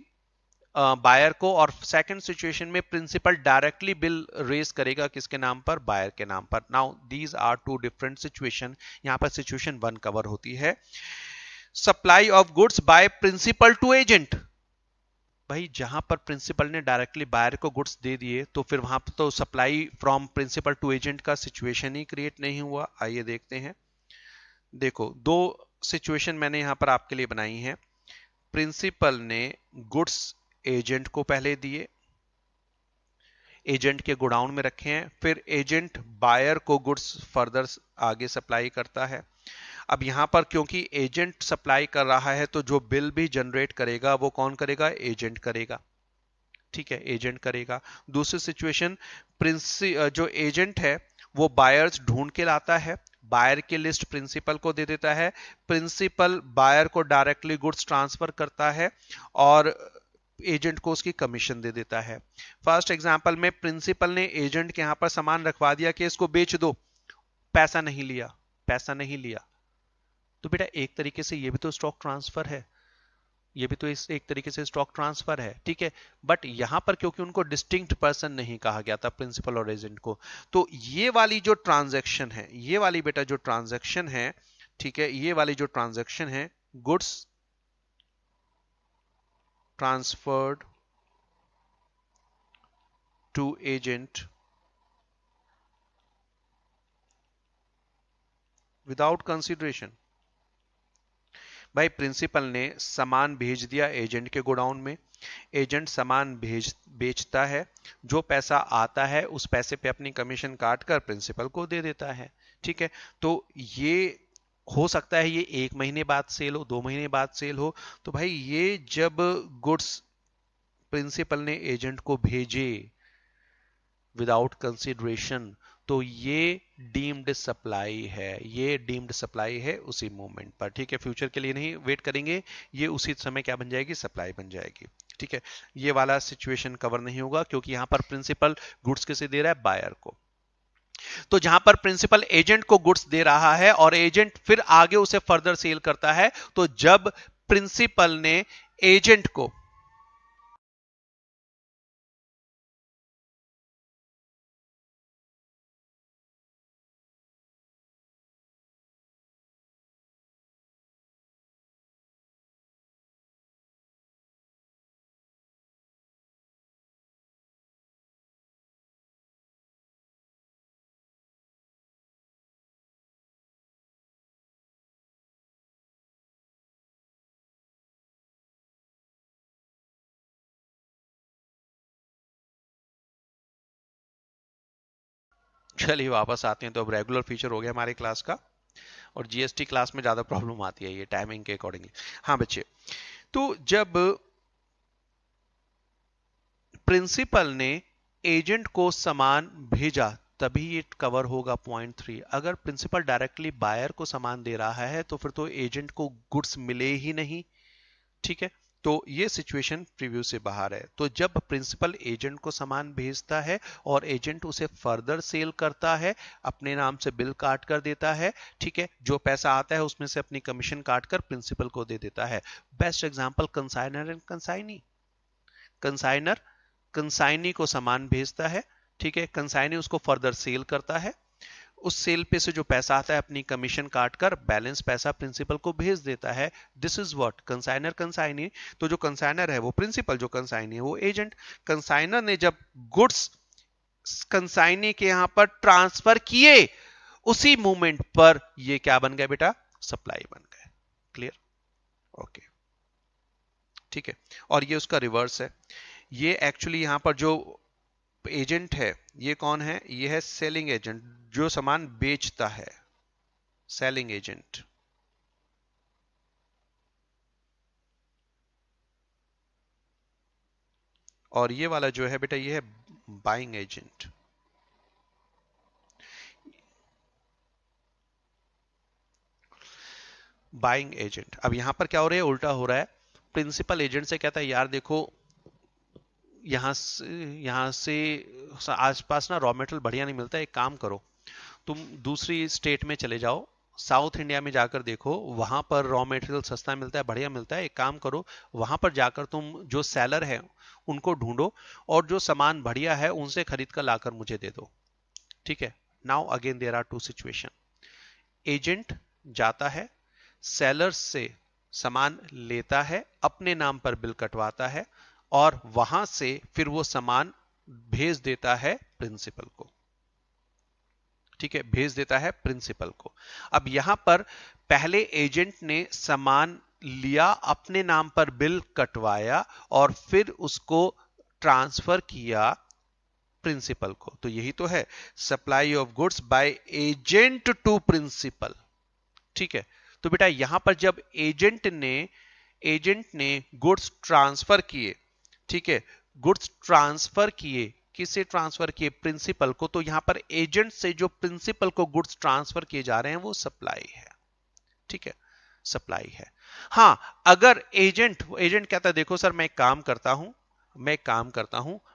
बायर को, और सेकंड सिचुएशन में प्रिंसिपल डायरेक्टली बिल रेज करेगा किसके नाम पर, बायर के नाम पर। Now these are two different situation. यहां पर सिचुएशन 1 कवर होती है, supply of goods by principal to agent. भाई जहां पर प्रिंसिपल ने डायरेक्टली बायर को गुड्स दे दिए तो फिर वहां पर तो supply from principal to agent का सिचुएशन ही क्रिएट नहीं हुआ। आइए देखते हैं। देखो, दो सिचुएशन मैंने यहां पर आपके लिए बनाई है। प्रिंसिपल ने गुड्स एजेंट को पहले दिए, एजेंट के गोडाउन में रखे हैं, फिर एजेंट बायर को गुड्स फर्दर आगे सप्लाई करता है। अब यहां पर क्योंकि एजेंट सप्लाई कर रहा है तो जो बिल भी जनरेट करेगा वो कौन करेगा, एजेंट करेगा, ठीक है, एजेंट करेगा। दूसरी सिचुएशन, जो एजेंट है वो बायर्स ढूंढ के लाता है, बायर की लिस्ट प्रिंसिपल को दे देता है, प्रिंसिपल बायर को डायरेक्टली गुड्स ट्रांसफर करता है और एजेंट को उसकी कमीशन दे देता है। फर्स्ट एग्जांपल में प्रिंसिपल ने एजेंट के यहां पर सामान रखवा दिया कि इसको बेच दो, पैसा नहीं लिया, तो बेटा एक तरीके से ये भी तो स्टॉक ट्रांसफर है, ये भी तो एक तरीके से स्टॉक ट्रांसफर है, ठीक है। बट यहां पर क्योंकि उनको डिस्टिंक्ट पर्सन नहीं कहा गया था प्रिंसिपल और एजेंट को, तो ये वाली जो ट्रांजैक्शन है, ये वाली बेटा जो ट्रांजैक्शन है, ठीक है, ये वाली जो ट्रांजैक्शन है, goods transferred to agent without consideration. भाई प्रिंसिपल ने सामान भेज दिया एजेंट के गोडाउन में, एजेंट सामान बेचता है, जो पैसा आता है उस पैसे पे अपनी कमीशन काट कर प्रिंसिपल को दे देता है, ठीक है। तो ये हो सकता है ये 1 महीने बाद सेल हो, 2 महीने बाद सेल हो। तो भाई ये जब गुड्स प्रिंसिपल ने एजेंट को भेजे विदाउट कंसिडरेशन, तो ये डीम्ड सप्लाई है, ये डीम्ड सप्लाई है उसी मोमेंट पर, ठीक है। फ्यूचर के लिए नहीं वेट करेंगे, ये उसी समय क्या बन जाएगी, सप्लाई बन जाएगी, ठीक है। ये वाला सिचुएशन कवर नहीं होगा क्योंकि यहां पर प्रिंसिपल गुड्स किसे दे रहा है, बायर को। तो जहां पर प्रिंसिपल एजेंट को गुड्स दे रहा है और एजेंट फिर आगे उसे फर्दर सेल करता है, तो जब प्रिंसिपल ने एजेंट को चलिए वापस आते हैं। तो अब रेगुलर फीचर हो गया हमारी क्लास का, और जीएसटी क्लास में ज्यादा प्रॉब्लम आती है ये टाइमिंग के अकॉर्डिंगली। हाँ बच्चे, तो जब प्रिंसिपल ने एजेंट को सामान भेजा तभी ये कवर होगा पॉइंट 3। अगर प्रिंसिपल डायरेक्टली बायर को सामान दे रहा है तो फिर तो एजेंट को गुड्स मिले ही नहीं, ठीक है। तो ये सिचुएशन प्रीव्यू से बाहर है। तो जब प्रिंसिपल एजेंट को सामान भेजता है और एजेंट उसे फर्दर सेल करता है, अपने नाम से बिल काट कर देता है, ठीक है, जो पैसा आता है उसमें से अपनी कमीशन काट कर प्रिंसिपल को दे देता है। Best example consignor and consignee. Consignor consignee को सामान भेजता है, ठीक है, कंसाइनी उसको फर्दर सेल करता है, उस सेल पे से जो पैसा आता है अपनी कमीशन काटकर बैलेंस पैसा प्रिंसिपल को भेज देता है। This is what consignor consignee. तो जो कंसाइनर है वो प्रिंसिपल, जो कंसाइनी है वो एजेंट। कंसाइनर ने जब गुड्स कंसाइनी के यहां पर ट्रांसफर किए, उसी मूवमेंट पर ये क्या बन गया बेटा, सप्लाई बन गए। Clear, okay. ठीक है। और ये उसका रिवर्स है। ये एक्चुअली यहां पर जो एजेंट है ये कौन है? ये है सेलिंग एजेंट, जो सामान बेचता है, सेलिंग एजेंट। और ये वाला जो है बेटा ये है बाइंग एजेंट। Buying agent. अब यहां पर क्या हो रहा है? उल्टा हो रहा है। प्रिंसिपल एजेंट से कहता है यार देखो यहां से आसपास ना रॉ मटेरियल बढ़िया नहीं मिलता, एक काम करो तुम दूसरी स्टेट में चले जाओ, साउथ इंडिया में जाकर देखो, वहां पर रॉ मटेरियल सस्ता मिलता है, बढ़िया मिलता है। एक काम करो वहां पर जाकर तुम जो सेलर है उनको ढूंढो और जो सामान बढ़िया है उनसे खरीद कर लाकर मुझे दे दो। ठीक है। Now again there are two situation. Agent जाता है, सेलर से सामान लेता है, अपने नाम पर बिल कटवाता है और वहां से फिर वो सामान भेज देता है प्रिंसिपल को। ठीक है, भेज देता है प्रिंसिपल को। अब यहां पर पहले एजेंट ने सामान लिया, अपने नाम पर बिल कटवाया और फिर उसको ट्रांसफर किया प्रिंसिपल को। तो यही तो है supply of goods by agent to principal. ठीक है। तो बेटा यहां पर जब एजेंट ने गुड्स ट्रांसफर किए, ठीक है, गुड्स ट्रांसफर किए, किसे ट्रांसफर किए? प्रिंसिपल को। तो यहां पर एजेंट से जो प्रिंसिपल को गुड्स ट्रांसफर किए जा रहे हैं वो सप्लाई है। ठीक है, सप्लाई है। हां, अगर एजेंट कहता है देखो सर मैं एक काम करता हूं,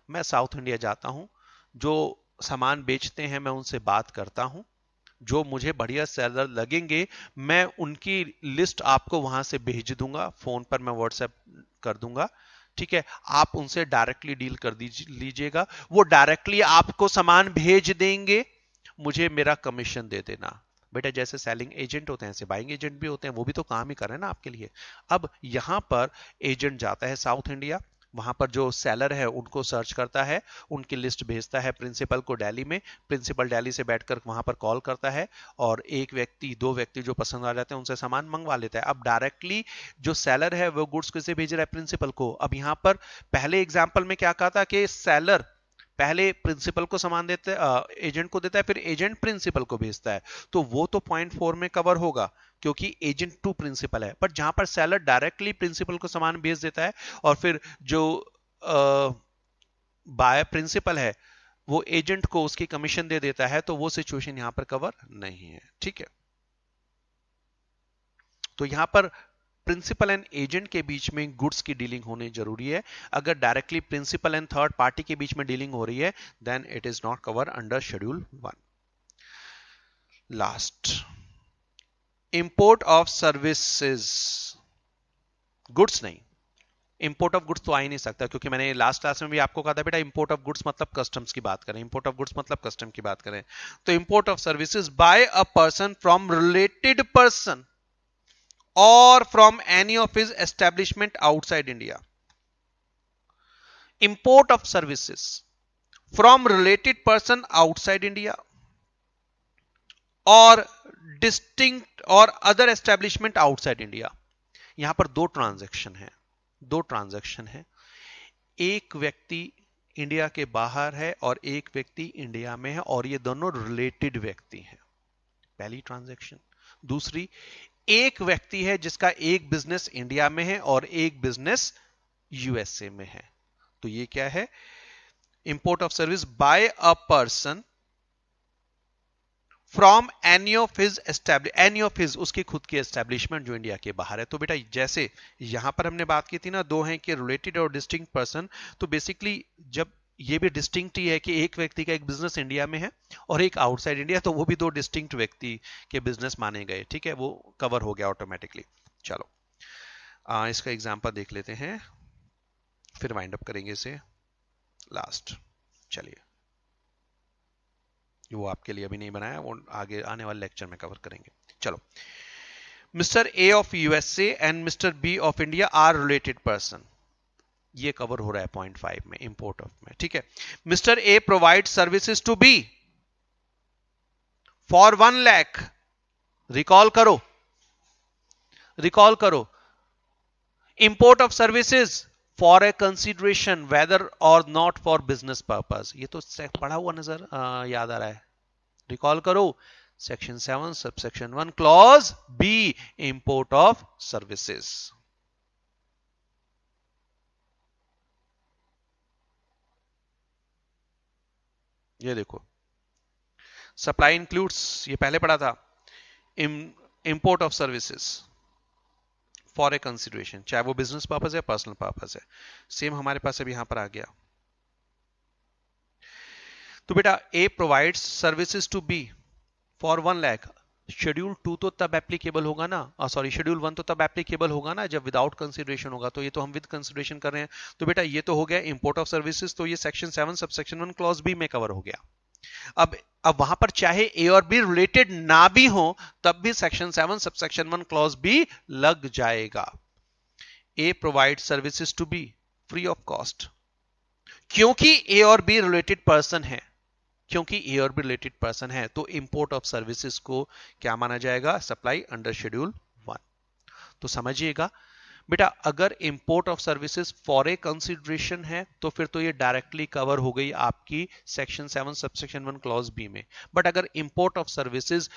मैं साउथ इंडिया जाता हूं, जो सामान बेचते हैं मैं उनसे बात करता हूं, जो मुझे बढ़िया सेलर लगेंगे मैं उनकी लिस्ट आपको वहां से भेज दूंगा, फोन पर मैं व्हाट्सएप कर दूंगा। ठीक है, आप उनसे डायरेक्टली डील कर लीजिएगा, वो डायरेक्टली आपको सामान भेज देंगे, मुझे मेरा कमीशन दे देना। बेटा जैसे सेलिंग एजेंट होते हैं ऐसे बाइंग एजेंट भी होते हैं, वो भी तो काम ही कर रहे हैं ना आपके लिए। अब यहां पर एजेंट जाता है साउथ इंडिया, वहां पर जो सेलर है उनको सर्च करता है, उनकी लिस्ट भेजता है प्रिंसिपल को दिल्ली में, प्रिंसिपल दिल्ली से बैठकर वहां पर कॉल करता है और एक व्यक्ति दो व्यक्ति जो पसंद आ जाते हैं उनसे सामान मंगवा लेता है। अब डायरेक्टली जो सेलर है वो गुड्स किसे भेज रहा है? प्रिंसिपल को। अब यहां पर पहले एग्जाम्पल में क्या कहा था कि सेलर पहले प्रिंसिपल को सामान देते एजेंट को देता है, फिर एजेंट प्रिंसिपल को भेजता है, तो वो तो पॉइंट 4 में कवर होगा क्योंकि एजेंट टू प्रिंसिपल है। बट जहां पर सेलर डायरेक्टली प्रिंसिपल को सामान भेज देता है और फिर जो बाय प्रिंसिपल है वो एजेंट को उसकी कमीशन दे देता है, तो वो सिचुएशन यहां पर कवर नहीं है। ठीक है, तो यहां पर प्रिंसिपल एंड एजेंट के बीच में गुड्स की डीलिंग होनी जरूरी है। अगर directly principal and third party के बीच में डीलिंग हो रही है then it is not cover under schedule 1। Last, import of services, goods नहीं, इंपोर्ट ऑफ गुड्स तो आ ही नहीं सकता क्योंकि मैंने लास्ट क्लास में भी आपको कहा था बेटा इंपोर्ट ऑफ गुड्स मतलब कस्टम्स की बात करें, इंपोर्ट ऑफ गुड्स मतलब कस्टम की बात करें। तो import of services by a person from related person or from any of his establishment outside India. Import of services from related person outside India or distinct or other establishment outside India. यहां पर दो transaction है, एक व्यक्ति India के बाहर है और एक व्यक्ति इंडिया में है और ये दोनों रिलेटेड व्यक्ति हैं, पहली ट्रांजैक्शन। दूसरी, एक व्यक्ति है जिसका एक बिजनेस इंडिया में है और एक बिजनेस यूएसए में है। तो ये क्या है? Import of service by a person from any of his उसकी खुद की एस्टेब्लिशमेंट जो इंडिया के बाहर है। तो बेटा जैसे यहां पर हमने बात की थी ना, दो हैं कि रिलेटेड और डिस्टिंक्ट पर्सन, तो बेसिकली जब ये भी डिस्टिंक्ट ही है कि एक व्यक्ति का एक बिजनेस इंडिया में है और एक आउटसाइड इंडिया, तो वो भी दो डिस्टिंक्ट व्यक्ति के बिजनेस माने गए। ठीक है, वो कवर हो गया ऑटोमेटिकली। चलो इसका एग्जांपल देख लेते हैं, फिर वाइंड अप करेंगे इसे लास्ट। चलिए, वो आपके लिए अभी नहीं बनाया, वो आगे आने वाले लेक्चर में कवर करेंगे। चलो, mister A of USA and mister B of India are related person, ये कवर हो रहा है पॉइंट 5 में, इंपोर्ट ऑफ में। ठीक है, mister A provide services to B for 1 lakh. Recall करो import of services for a consideration whether or not for business purpose, ये तो पढ़ा हुआ नजर याद आ रहा है, रिकॉल करो। Section 7 subsection 1 clause B, import of services. ये देखो, सप्लाई इंक्लूड्स, ये पहले पढ़ा था, import of services for a consideration, चाहे वो बिजनेस पर्पस है पर्सनल पर्पस है, सेम हमारे पास अभी यहां पर आ गया। तो बेटा A provides services to B for 1 lakh, schedule 2 तो तब एप्लीकेबल होगा ना, सॉरी शेड्यूल 1 तो तब एप्लीकेबल होगा ना जब विदाउट कंसिडरेशन होगा, तो ये तो हम विद कंसिडरेशन कर रहे हैं। तो बेटा ये तो हो गया इंपोर्ट ऑफ सर्विसेज, तो ये सेक्शन 7 सबसेक्शन 1 क्लॉज बी में कवर हो गया। अब वहां पर चाहे ए और बी रिलेटेड ना भी हो तब भी सेक्शन 7 सबसेक्शन 1 क्लॉज बी लग जाएगा। A provide services to B free of cost, क्योंकि ए और बी रिलेटेड पर्सन है, क्योंकि ए और बी रिलेटेड पर्सन है तो इंपोर्ट ऑफ सर्विसेज को क्या माना जाएगा, सप्लाई अंडर शेड्यूल 1। तो समझिएगा बेटा, अगर import of services for a consideration है तो फिर तो ये डायरेक्टली कवर हो गई आपकी सेक्शन 7 सबसेक्शन 1 क्लॉज बी में। बट अगर import of services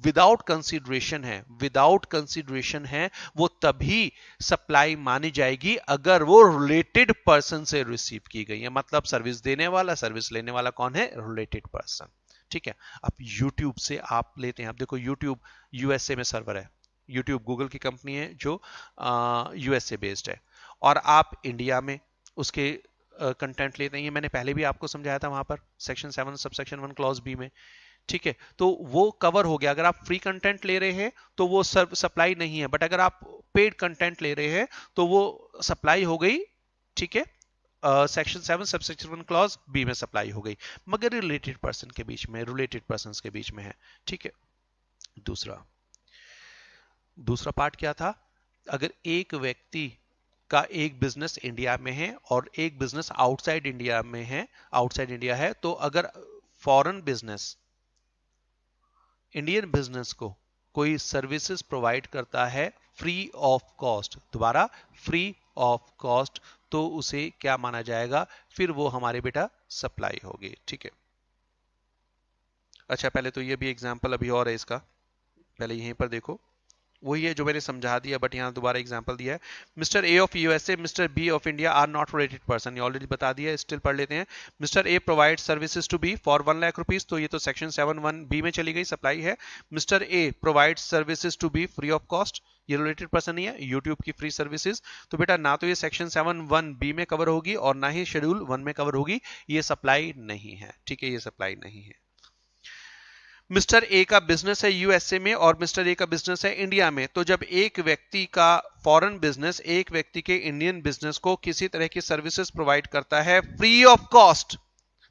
without consideration है, विदाउट कंसिडरेशन है, वो तभी सप्लाई मानी जाएगी अगर वो रिलेटेड पर्सन से रिसीव की गई है। मतलब सर्विस देने वाला, सर्विस लेने वाला कौन है, रिलेटेड पर्सन। ठीक है, अब YouTube से आप लेते हैं, आप देखो YouTube यूएसए में सर्वर है, YouTube गूगल की कंपनी है जो यूएसए बेस्ड है, और आप इंडिया में उसके कंटेंट लेते हैं। ये मैंने पहले भी आपको समझाया था वहां पर सेक्शन 7 सबसेक्शन 1 क्लॉज बी में। ठीक है, तो वो कवर हो गया। अगर आप फ्री कंटेंट ले रहे हैं तो वो सप्लाई नहीं है, बट अगर आप पेड कंटेंट ले रहे हैं तो वो सप्लाई हो गई। ठीक है, सेक्शन 7 सबसेक्शन 1 क्लॉज बी में सप्लाई हो गई, मगर रिलेटेड पर्सन के बीच में, रिलेटेड पर्सन के बीच में है। ठीक है, दूसरा पार्ट क्या था, अगर एक व्यक्ति का एक बिजनेस इंडिया में है और एक बिजनेस आउटसाइड इंडिया में है, आउटसाइड इंडिया है, तो अगर फॉरेन बिजनेस इंडियन बिजनेस को कोई सर्विसेज प्रोवाइड करता है फ्री ऑफ कॉस्ट, दोबारा फ्री ऑफ कॉस्ट, तो उसे क्या माना जाएगा, फिर वो हमारे बेटा सप्लाई होगी। ठीक है, अच्छा पहले तो ये भी एग्जांपल अभी और है इसका, पहले यहीं पर देखो, वही है जो मैंने समझा दिया बट यहां दोबारा एग्जांपल दिया है। Mister A of USA, mister B of India are not related person, ये ऑलरेडी बता दिया है, स्टिल पढ़ लेते हैं। Mister A provide services to B for 1 lakh rupees, तो ये तो सेक्शन 7(1) बी में चली गई, सप्लाई है। Mister A provide services to B free of cost, ये रिलेटेड पर्सन नहीं है, यूट्यूब की फ्री सर्विसेज, तो बेटा ना तो ये सेक्शन 7(1) बी में कवर होगी और ना ही शेड्यूल 1 में कवर होगी, ये सप्लाई नहीं है। ठीक है, ये सप्लाई नहीं है। मिस्टर ए का बिजनेस है यूएसए में और मिस्टर ए का बिजनेस है इंडिया में, तो जब एक व्यक्ति का फॉरेन बिजनेस एक व्यक्ति के इंडियन बिजनेस को किसी तरह की सर्विसेज प्रोवाइड करता है फ्री ऑफ कॉस्ट,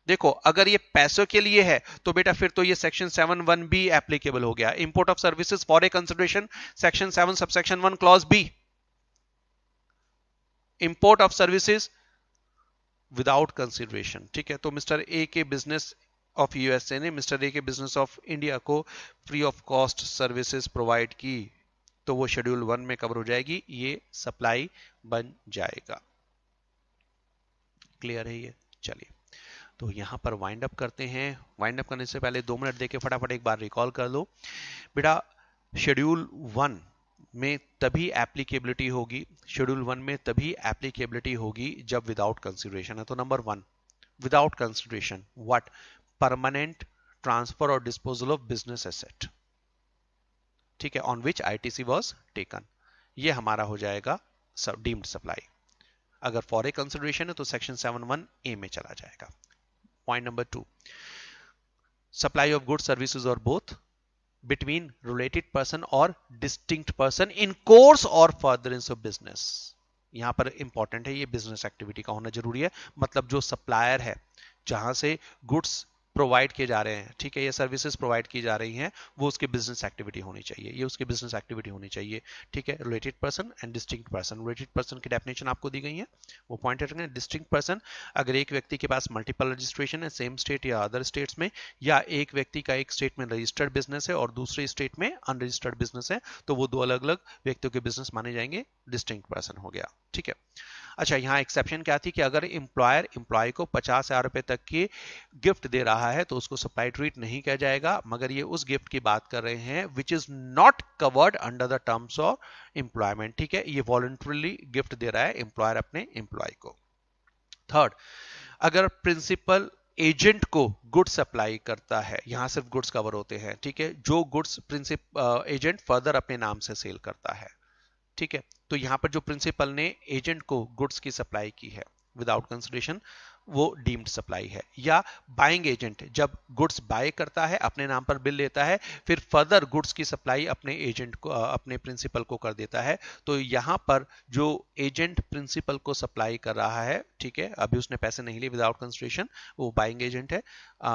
देखो अगर ये पैसों के लिए है तो बेटा फिर तो ये सेक्शन 7(1) बी एप्लीकेबल हो गया। Import of services for a consideration, section 7 subsection 1 clause B, import of services without consideration. ठीक है, तो मिस्टर ए के बिजनेस ऑफ यूएसए ने मिस्टर ए के बिजनेस ऑफ इंडिया को free of cost services provide की, तो वो शेड्यूल 1 में कवर हो जाएगी, ये सप्लाई बन जाएगा। क्लियर है ये? चलिए तो यहां पर वाइंड अप करते हैं। वाइंड अप करने से पहले 2 मिनट देके फटाफट एक बार रिकॉल कर लो बेटा। शेड्यूल 1 में तभी एप्लीकेबिलिटी होगी, शेड्यूल 1 में तभी एप्लीकेबिलिटी होगी जब विदाउट कंसिडरेशन है। तो number 1, without consideration what, permanent transfer or disposal of business asset, ठीक है, on which ITC was taken, ये हमारा हो जाएगा डीम्ड सप्लाई। अगर फॉर ए कंसिडरेशन है तो सेक्शन 7(1) ए में चला जाएगा। Point number 2, supply of goods services or both between related person और distinct person in course or furtherance of business. यहां पर इंपॉर्टेंट है, ये बिजनेस एक्टिविटी का होना जरूरी है, मतलब जो सप्लायर है जहां से गुड्स प्रोवाइड किए जा रहे हैं, ठीक है, ये सर्विसेज प्रोवाइड की जा रही हैं, वो उसकी बिजनेस एक्टिविटी होनी चाहिए, ये उसकी बिजनेस एक्टिविटी होनी चाहिए, ठीक है। Related person and distinct person, related person की डेफिनेशन आपको दी गई है, वो पॉइंट रखेंगे। डिस्टिंक्ट पर्सन, अगर एक व्यक्ति के पास मल्टीपल रजिस्ट्रेशन है सेम स्टेट या अदर स्टेट्स में, या एक व्यक्ति का एक स्टेट में रजिस्टर्ड बिजनेस है और दूसरे स्टेट में अनरजिस्टर्ड बिजनेस है, तो वो दो अलग अलग व्यक्तियों के बिजनेस माने जाएंगे, डिस्टिंक्ट पर्सन हो गया, ठीक है। अच्छा, यहाँ एक्सेप्शन क्या थी कि अगर एम्प्लॉयर एम्प्लॉय को 50,000 रुपए तक की गिफ्ट दे रहा है तो उसको सप्लाई ट्रीट नहीं किया जाएगा, मगर ये उस गिफ्ट की बात कर रहे हैं विच is not covered under the terms of employment, ठीक है, ये वॉलंटरीली गिफ्ट दे रहा है एम्प्लॉयर अपने एम्प्लॉय को। थर्ड, अगर प्रिंसिपल एजेंट को गुड्स सप्लाई करता है, यहां सिर्फ गुड्स कवर होते हैं, ठीक है, जो गुड्स एजेंट फर्दर अपने नाम से सेल करता है, ठीक है, तो यहां पर जो प्रिंसिपल ने एजेंट को गुड्स की सप्लाई की है विदाउट कंसिडरेशन, वो डीम्ड सप्लाई है। या बाइंग एजेंट जब गुड्स बाय करता है, अपने नाम पर बिल लेता है, फिर फर्दर गुड्स की सप्लाई अपने एजेंट को, अपने प्रिंसिपल को कर देता है, तो यहां पर जो एजेंट प्रिंसिपल को सप्लाई कर रहा है, ठीक है, अभी उसने पैसे नहीं लिए विदाउट कंसिडरेशन, वो बाइंग एजेंट है,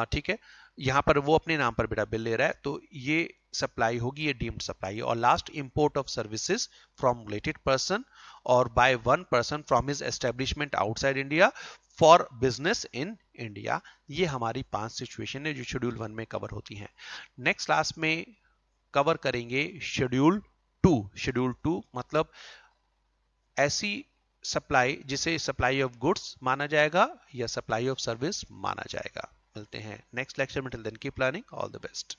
ठीक है, यहां पर वो अपने नाम पर बेटा बिल ले रहा है, तो ये सप्लाई होगी, ये डीम्ड सप्लाई। और last, import of services from related person or by one person from his establishment outside India for business in India, ये हमारी 5 सिचुएशन है जो शेड्यूल 1 में कवर होती हैं। नेक्स्ट क्लास में कवर करेंगे शेड्यूल 2। शेड्यूल 2 मतलब ऐसी सप्लाई जिसे सप्लाई ऑफ गुड्स माना जाएगा या सप्लाई ऑफ सर्विस माना जाएगा। मिलते हैं नेक्स्ट लेक्चर में, till then keep learning, all the best.